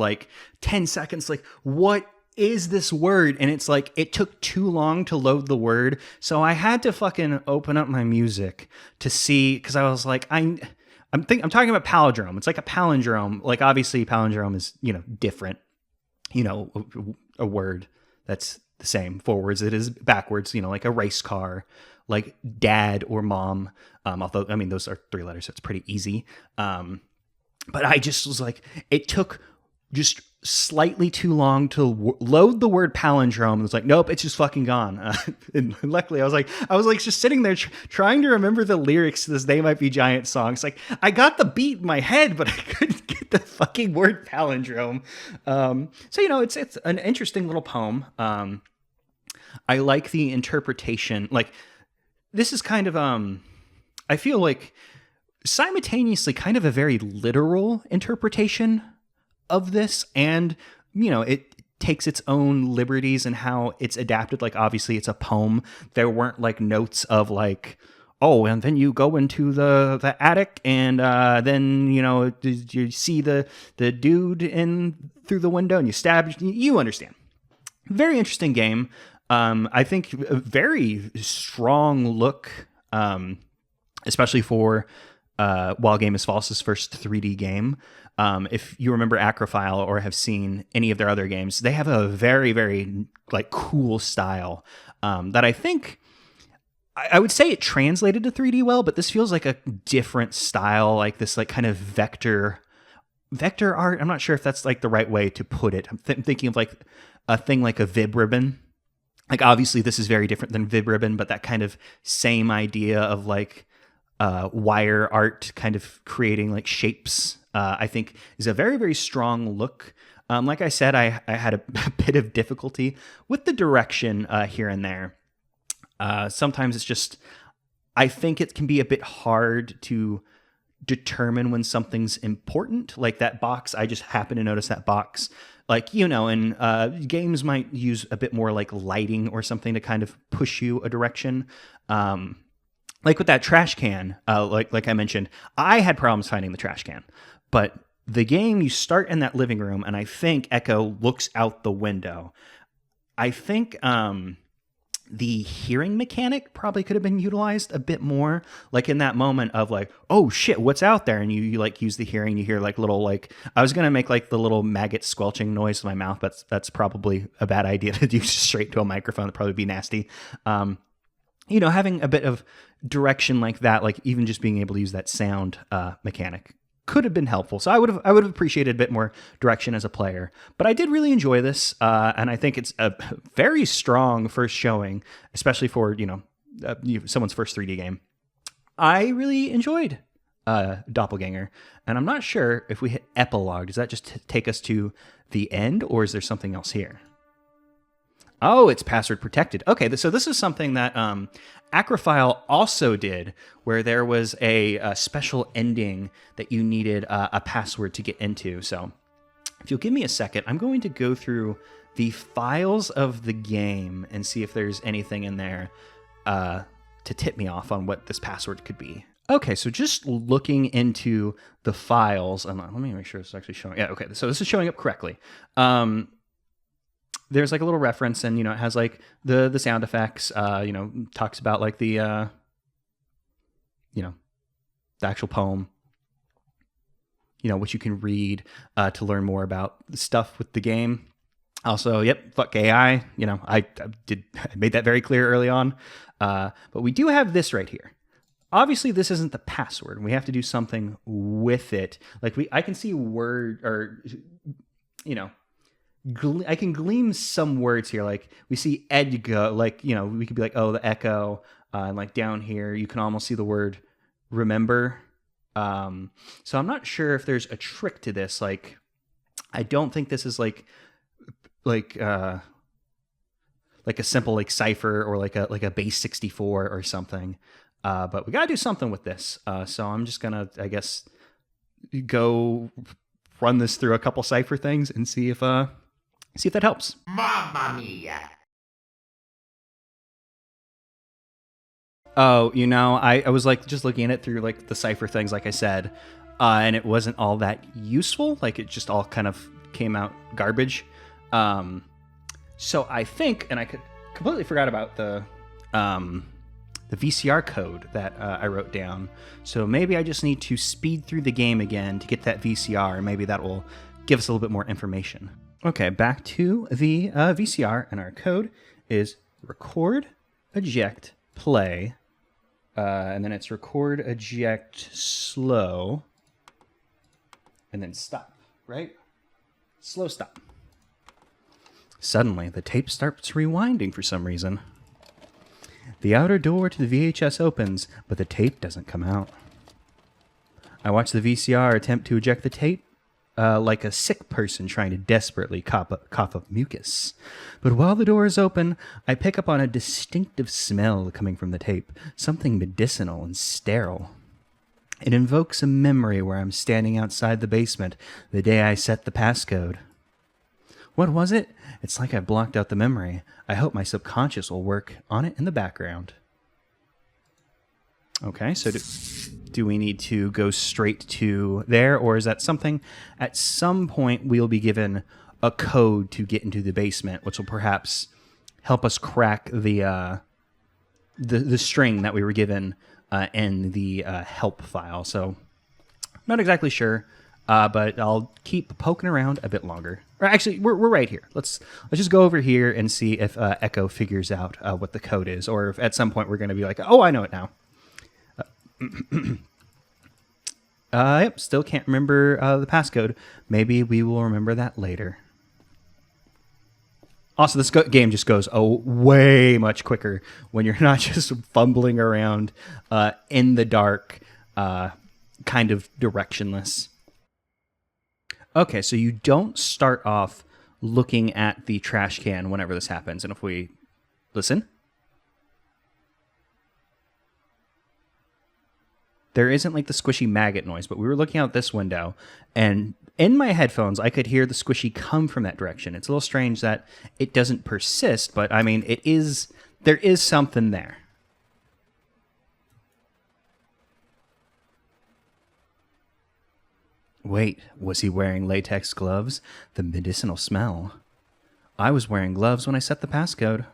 10 seconds, what is this word? And it's it took too long to load the word. So I had to fucking open up my music to see, because I was I'm talking about palindrome. It's like a palindrome. Obviously palindrome is, different, a word that's the same forwards. It is backwards, like a race car, like dad or mom. Although, those are 3 letters, so it's pretty easy. But I just was it took just slightly too long to load the word palindrome. It was nope, it's just fucking gone. And luckily I was just sitting there trying to remember the lyrics to this They Might Be Giant song. It's I got the beat in my head, but I couldn't get the fucking word palindrome. So, it's an interesting little poem. I like the interpretation. Like, this is kind of, I feel like simultaneously kind of a very literal interpretation of this, and, you know, it takes its own liberties in how it's adapted. Like, obviously it's a poem. There weren't like notes of like, oh, and then you go into the attic, and then, you know, you see the dude in through the window and you stab. You understand. Very interesting game. I think a very strong look, especially for WhileGameIsFalse's first 3D game. If you remember Acrophile or have seen any of their other games, they have a very, very like cool style that I think I would say it translated to 3D well, but this feels like a different style, like this like kind of vector art. I'm not sure if that's like the right way to put it. I'm thinking of like a thing like a Vib ribbon. Like, obviously this is very different than Vib ribbon, but that kind of same idea of like wire art kind of creating like shapes, I think is a very, very strong look. Like I said, I had a bit of difficulty with the direction here and there. Sometimes it's just, I think it can be a bit hard to determine when something's important. Like that box, I just happen to notice that box. Like, you know, and games might use a bit more like lighting or something to kind of push you a direction. Like with that trash can, like I mentioned, I had problems finding the trash can. But the game, you start in that living room, and I think Echo looks out the window. I think the hearing mechanic probably could have been utilized a bit more, like in that moment of like, oh shit, what's out there? And you like use the hearing, you hear like little, like, I was going to make like the little maggot squelching noise with my mouth, but that's probably a bad idea to do straight to a microphone. That'd probably be nasty. You know, having a bit of direction like that, like even just being able to use that sound mechanic could have been helpful. So I would have appreciated a bit more direction as a player. But I did really enjoy this, and I think it's a very strong first showing, especially for, you know, someone's first 3D game. I really enjoyed Doppelganger, and I'm not sure if we hit epilogue, does that just take us to the end, or is there something else here? Oh, it's password protected. Okay, so this is something that Acrophile also did, where there was a special ending that you needed a password to get into. So if you'll give me a second, I'm going to go through the files of the game and see if there's anything in there to tip me off on what this password could be. Okay, so just looking into the files, and let me make sure it's actually showing. Yeah, okay, so this is showing up correctly. There's like a little reference, and, you know, it has like the sound effects, you know, talks about like the, you know, the actual poem, you know, which you can read to learn more about the stuff with the game. Also, yep, fuck AI. You know, I made that very clear early on. But we do have this right here. Obviously, this isn't the password. We have to do something with it. Like I can see word, or, you know, I can glean some words here. Like we see Edgo, like, you know, we could be like, oh, the echo. And like down here, you can almost see the word remember. So I'm not sure if there's a trick to this. Like, I don't think this is like a simple like cipher or like a base 64 or something. But we gotta do something with this. So I'm just gonna, I guess, go run this through a couple cipher things and see if that helps. Mamma mia! Oh, you know, I was like just looking at it through like the cipher things, like I said, and it wasn't all that useful. Like it just all kind of came out garbage. So I think, and I completely forgot about the VCR code that I wrote down. So maybe I just need to speed through the game again to get that VCR. Maybe that will give us a little bit more information. Okay, back to the VCR, and our code is record, eject, play, and then it's record, eject, slow, and then stop, right? Slow stop. Suddenly, the tape starts rewinding for some reason. The outer door to the VHS opens, but the tape doesn't come out. I watch the VCR attempt to eject the tape, like a sick person trying to desperately cough up mucus. But while the door is open, I pick up on a distinctive smell coming from the tape, something medicinal and sterile. It invokes a memory where I'm standing outside the basement the day I set the passcode. What was it? It's like I blocked out the memory. I hope my subconscious will work on it in the background. Okay, so do we need to go straight to there, or is that something at some point we'll be given a code to get into the basement, which will perhaps help us crack the string that we were given in the help file? So, not exactly sure, but I'll keep poking around a bit longer. Or actually, we're right here. Let's just go over here and see if Echo figures out what the code is, or if at some point we're going to be like, oh, I know it now. Yep, still can't remember the passcode. Maybe we will remember that later. Also, this game just goes way much quicker when you're not just fumbling around in the dark, kind of directionless. Okay, so you don't start off looking at the trash can whenever this happens. And if we listen, there isn't like the squishy maggot noise, but we were looking out this window, and in my headphones, I could hear the squishy come from that direction. It's a little strange that it doesn't persist, but I mean, there is something there. Wait, was he wearing latex gloves? The medicinal smell. I was wearing gloves when I set the passcode.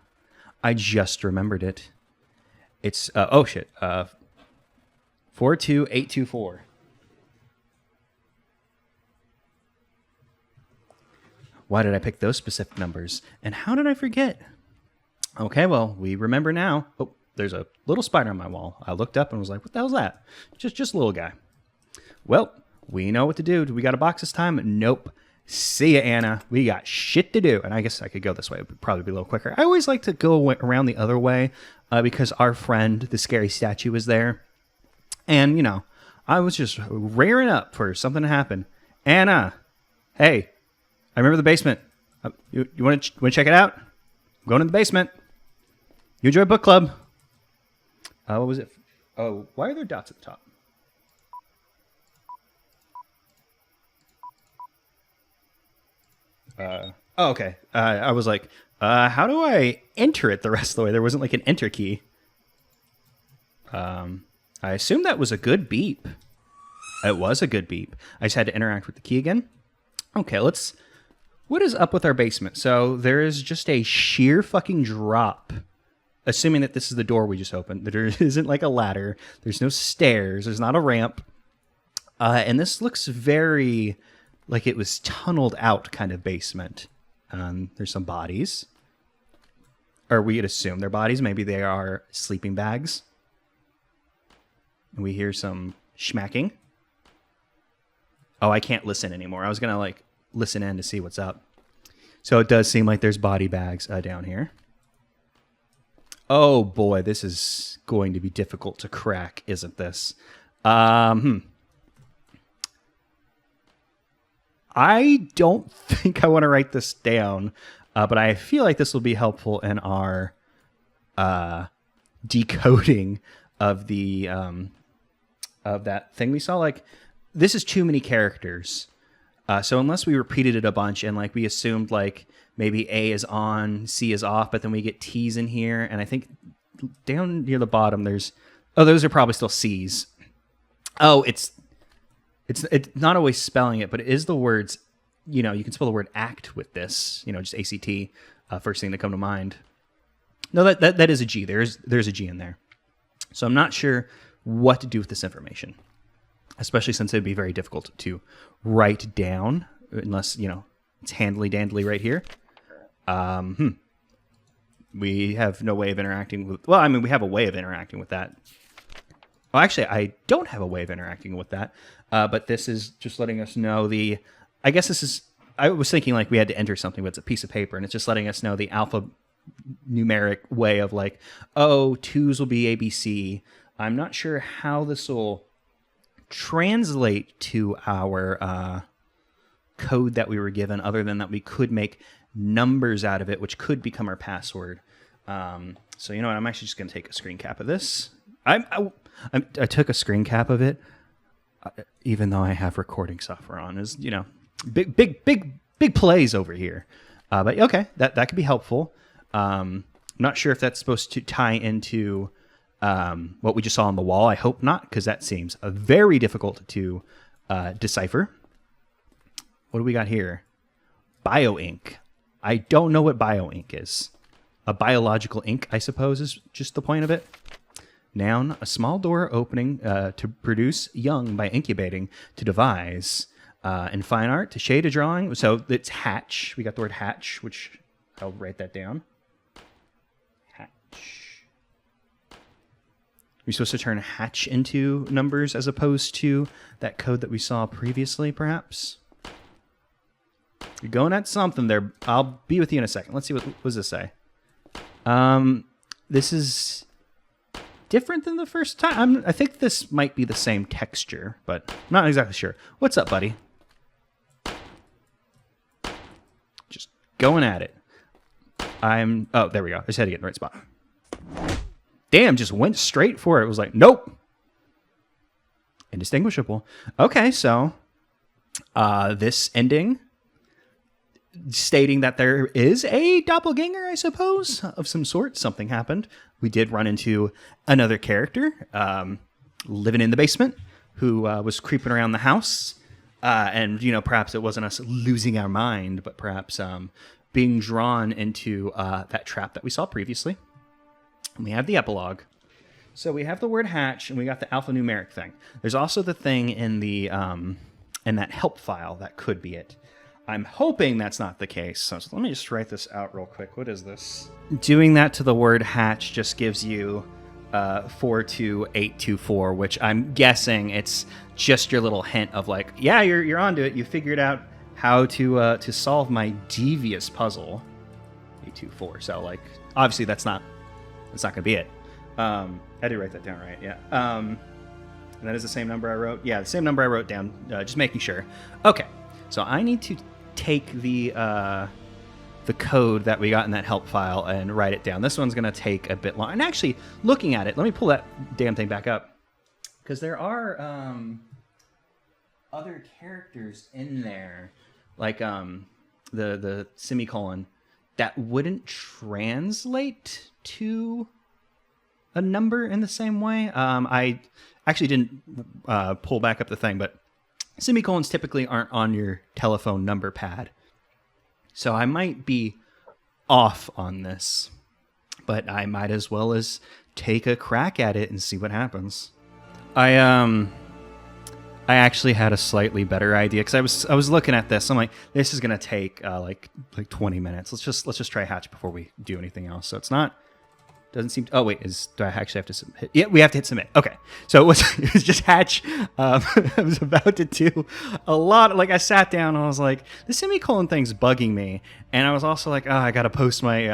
I just remembered it. It's, oh shit, 42824. Why did I pick those specific numbers? And how did I forget? Okay, well, we remember now. Oh, there's a little spider on my wall. I looked up and was like, what the hell's that? Just a little guy. Well, we know what to do. Do we got a box this time? Nope. See ya, Anna. We got shit to do. And I guess I could go this way. It would probably be a little quicker. I always like to go around the other way because our friend, the scary statue, was there. And, you know, I was just rearing up for something to happen. Anna, hey, I remember the basement. You want to check it out? I'm going to the basement. You enjoy book club. What was it? Oh, why are there dots at the top? Oh, okay. I was like, how do I enter it the rest of the way? There wasn't like an enter key. I assume that was a good beep. It was a good beep. I just had to interact with the key again. Okay, what is up with our basement? So there is just a sheer fucking drop. Assuming that this is the door we just opened. There isn't like a ladder. There's no stairs. There's not a ramp. And this looks very like it was tunneled out kind of basement. There's some bodies. Or we'd assume they're bodies. Maybe they are sleeping bags. And we hear some schmacking. Oh, I can't listen anymore. I was going to like listen in to see what's up. So it does seem like there's body bags down here. Oh boy, this is going to be difficult to crack, isn't this? I don't think I want to write this down, but I feel like this will be helpful in our decoding of the of that thing we saw. Like, this is too many characters. So unless we repeated it a bunch and like we assumed like maybe A is on, C is off, but then we get T's in here. And I think down near the bottom there's, oh, those are probably still C's. Oh, it's not always spelling it, but it is the words, you know, you can spell the word act with this, you know, just ACT, first thing that come to mind. No, that is a G. There's a G in there. So I'm not sure what to do with this information, especially since it'd be very difficult to write down unless, you know, it's handily-dandly right here. We have no way of interacting with... Well, I mean, we have a way of interacting with that. Well, actually, I don't have a way of interacting with that, but this is just letting us know the... I guess this is... I was thinking like we had to enter something, but it's a piece of paper, and it's just letting us know the alphanumeric way of like, oh, 2s will be ABC. I'm not sure how this will translate to our code that we were given, other than that we could make numbers out of it, which could become our password. So you know what? I'm actually just going to take a screen cap of this. I took a screen cap of it, even though I have recording software on. Is big plays over here. But okay, that could be helpful. I'm not sure if that's supposed to tie into what we just saw on the wall. I hope not, because that seems very difficult to decipher. What do we got here? Bioink. I don't know what bioink is. A biological ink, I suppose, is just the point of it. Noun, a small door opening to produce young by incubating, to devise. In fine art, to shade a drawing. So it's hatch. We got the word hatch, which I'll write that down. Hatch. We're supposed to turn hatch into numbers as opposed to that code that we saw previously, perhaps? You're going at something there. I'll be with you in a second. Let's see, what does this say? This is different than the first time. I think this might be the same texture, but I'm not exactly sure. What's up, buddy? Just going at it. Oh, there we go. I just had to get in the right spot. Damn, just went straight for it. It was like, nope. Indistinguishable. Okay, so this ending stating that there is a doppelganger, I suppose, of some sort. Something happened. We did run into another character living in the basement who was creeping around the house. And, perhaps it wasn't us losing our mind, but perhaps being drawn into that trap that we saw previously. And we have the epilogue. So we have the word hatch, and we got the alphanumeric thing. There's also the thing in the in that help file that could be it. I'm hoping that's not the case. So let me just write this out real quick. What is this? Doing that to the word hatch just gives you 42824, which I'm guessing it's just your little hint of like, yeah, you're onto it. You figured out how to solve my devious puzzle. 824. So like, obviously that's not going to be it. I did write that down right. Yeah. And that is the same number I wrote. Yeah, the same number I wrote down. Just making sure. Okay. So I need to take the code that we got in that help file and write it down. This one's going to take a bit long. And actually, looking at it, let me pull that damn thing back up. Because there are other characters in there, like the semicolon, that wouldn't translate to a number in the same way. I actually didn't pull back up the thing, but semicolons typically aren't on your telephone number pad. So I might be off on this, but I might as well as take a crack at it and see what happens. I actually had a slightly better idea because I was looking at this. I'm like, this is gonna take like 20 minutes. Let's just try hatch before we do anything else. So it's not. Doesn't seem to, oh wait, do I actually have to submit? Yeah, we have to hit submit. Okay. So it was just hatch. I was about to do a lot. Like I sat down and I was like, the semicolon thing's bugging me. And I was also like, I got to post my,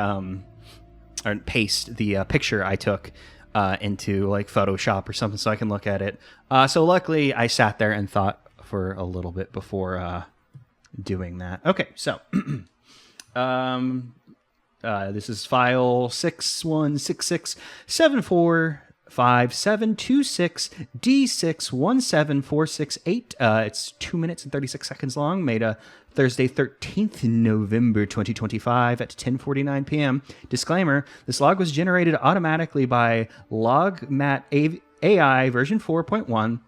or paste the picture I took into like Photoshop or something so I can look at it. So luckily I sat there and thought for a little bit before doing that. Okay. So, this is file 6166745726D617468. It's 2 minutes and 36 seconds long. Made Thursday, 13th November 2025 at 10:49 p.m. Disclaimer: this log was generated automatically by LogMat AI version 4.1.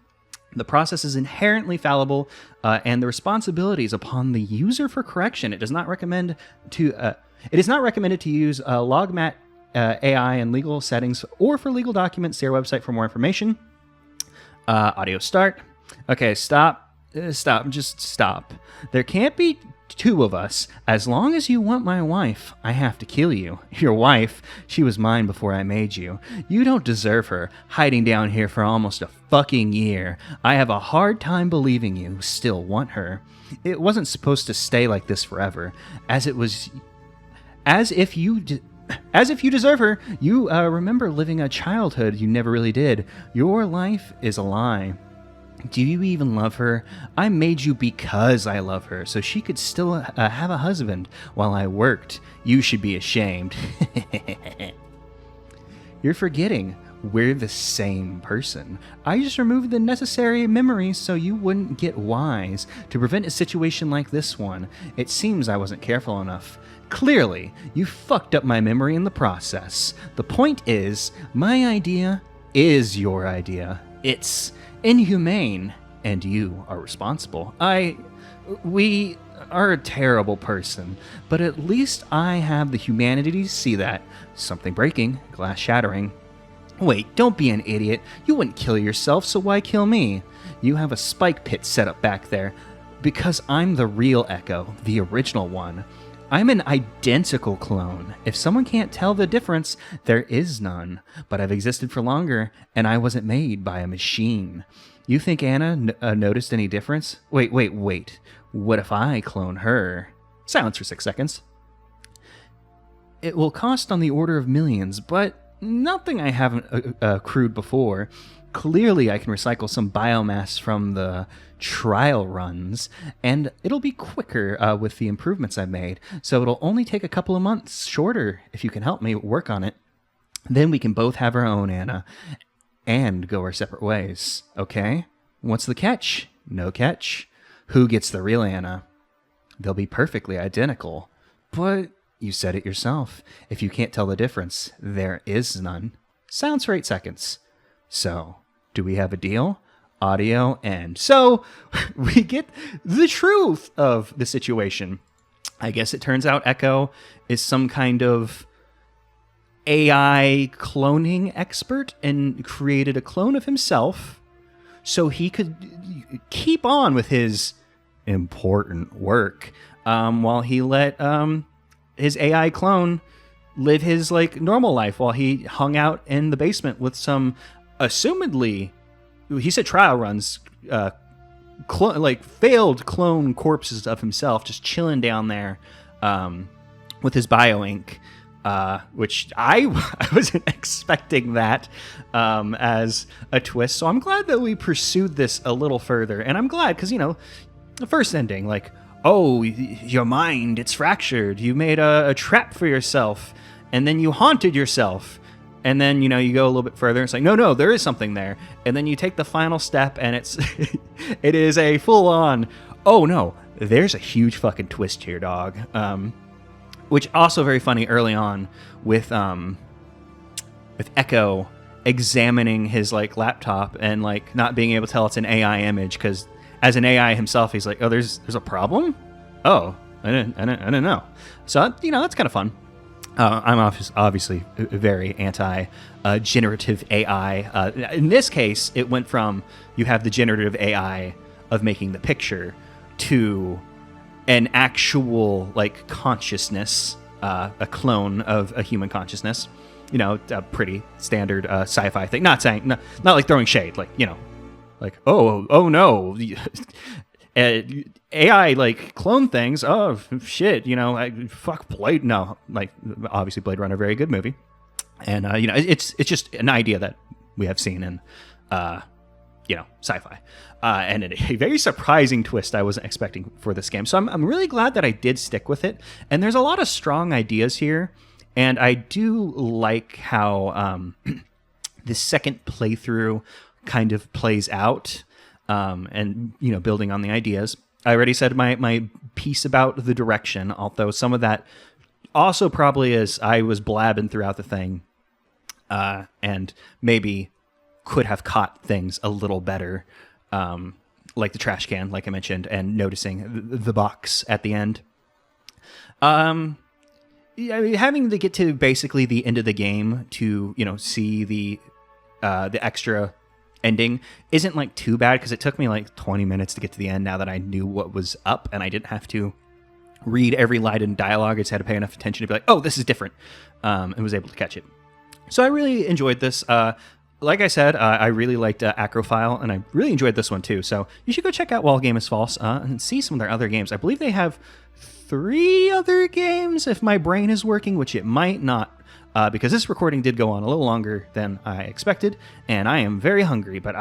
The process is inherently fallible, and the responsibility is upon the user for correction. It does not recommend to. It is not recommended to use LogMat AI in legal settings or for legal documents. See our website for more information. Audio start. Okay, stop. Just stop. There can't be two of us. As long as you want my wife, I have to kill you. Your wife, she was mine before I made you. You don't deserve her, hiding down here for almost a fucking year. I have a hard time believing you still want her. It wasn't supposed to stay like this forever, as if you deserve her. You remember living a childhood you never really did. Your life is a lie. Do you even love her? I made you because I love her, so she could still have a husband while I worked. You should be ashamed. You're forgetting. We're the same person. I just removed the necessary memories so you wouldn't get wise to prevent a situation like this one. It seems I wasn't careful enough. Clearly, you fucked up my memory in the process. The point is, my idea is your idea. It's inhumane, and you are responsible. We are a terrible person, but at least I have the humanity to see that. Something breaking, glass shattering. Wait, don't be an idiot. You wouldn't kill yourself, so why kill me? You have a spike pit set up back there. Because I'm the real Echo, the original one. I'm an identical clone. If someone can't tell the difference, there is none. But I've existed for longer, and I wasn't made by a machine. You think Anna noticed any difference? Wait. What if I clone her? Silence for 6 seconds. It will cost on the order of millions, but nothing I haven't accrued before. Clearly, I can recycle some biomass from the trial runs, and it'll be quicker with the improvements I've made, so it'll only take a couple of months shorter if you can help me work on it. Then we can both have our own Anna and go our separate ways, okay? What's the catch? No catch. Who gets the real Anna? They'll be perfectly identical, but you said it yourself. If you can't tell the difference, there is none. Sounds for 8 seconds. So, do we have a deal? Audio end. So, we get the truth of the situation. I guess it turns out Echo is some kind of AI cloning expert and created a clone of himself so he could keep on with his important work while he let his AI clone live his normal life while he hung out in the basement with some assumedly, he said trial runs, failed clone corpses of himself just chilling down there with his bioink, which I wasn't expecting that as a twist. So I'm glad that we pursued this a little further, and I'm glad because the first ending, oh, your mind, it's fractured. You made a trap for yourself, and then you haunted yourself. And then, you go a little bit further. It's like, no, there is something there. And then you take the final step, and it is a full-on, oh, no, there's a huge fucking twist here, dog. Which also very funny early on with Echo examining his, laptop and, not being able to tell it's an AI image because as an AI himself, he's like, oh, there's a problem? Oh, I didn't know. So, that's kind of fun. I'm obviously very anti-generative AI. In this case, it went from you have the generative AI of making the picture to an actual, consciousness, a clone of a human consciousness. A pretty standard sci-fi thing. Not like throwing shade, oh no, AI clone things. Oh shit, fuck Blade. No, obviously Blade Runner, very good movie, and it's just an idea that we have seen in sci-fi, and a very surprising twist I wasn't expecting for this game. So I'm really glad that I did stick with it, and there's a lot of strong ideas here, and I do like how the second playthrough kind of plays out, and building on the ideas. I already said my piece about the direction, although some of that also probably is I was blabbing throughout the thing, and maybe could have caught things a little better, like the trash can, like I mentioned, and noticing the box at the end. Having to get to basically the end of the game to see the extra ending isn't too bad because it took me 20 minutes to get to the end now that I knew what was up and I didn't have to read every line in dialogue. I just had to pay enough attention to be like, oh, this is different, and was able to catch it. So I really enjoyed this. Like I said, I really liked Acrophile, and I really enjoyed this one too. So you should go check out WhileGameIsFalse and see some of their other games. I believe they have 3 other games, if my brain is working, which it might not. because this recording did go on a little longer than I expected, and I am very hungry, but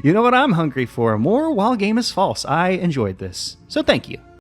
you know what I'm hungry for? More While Game is False. I enjoyed this, so thank you.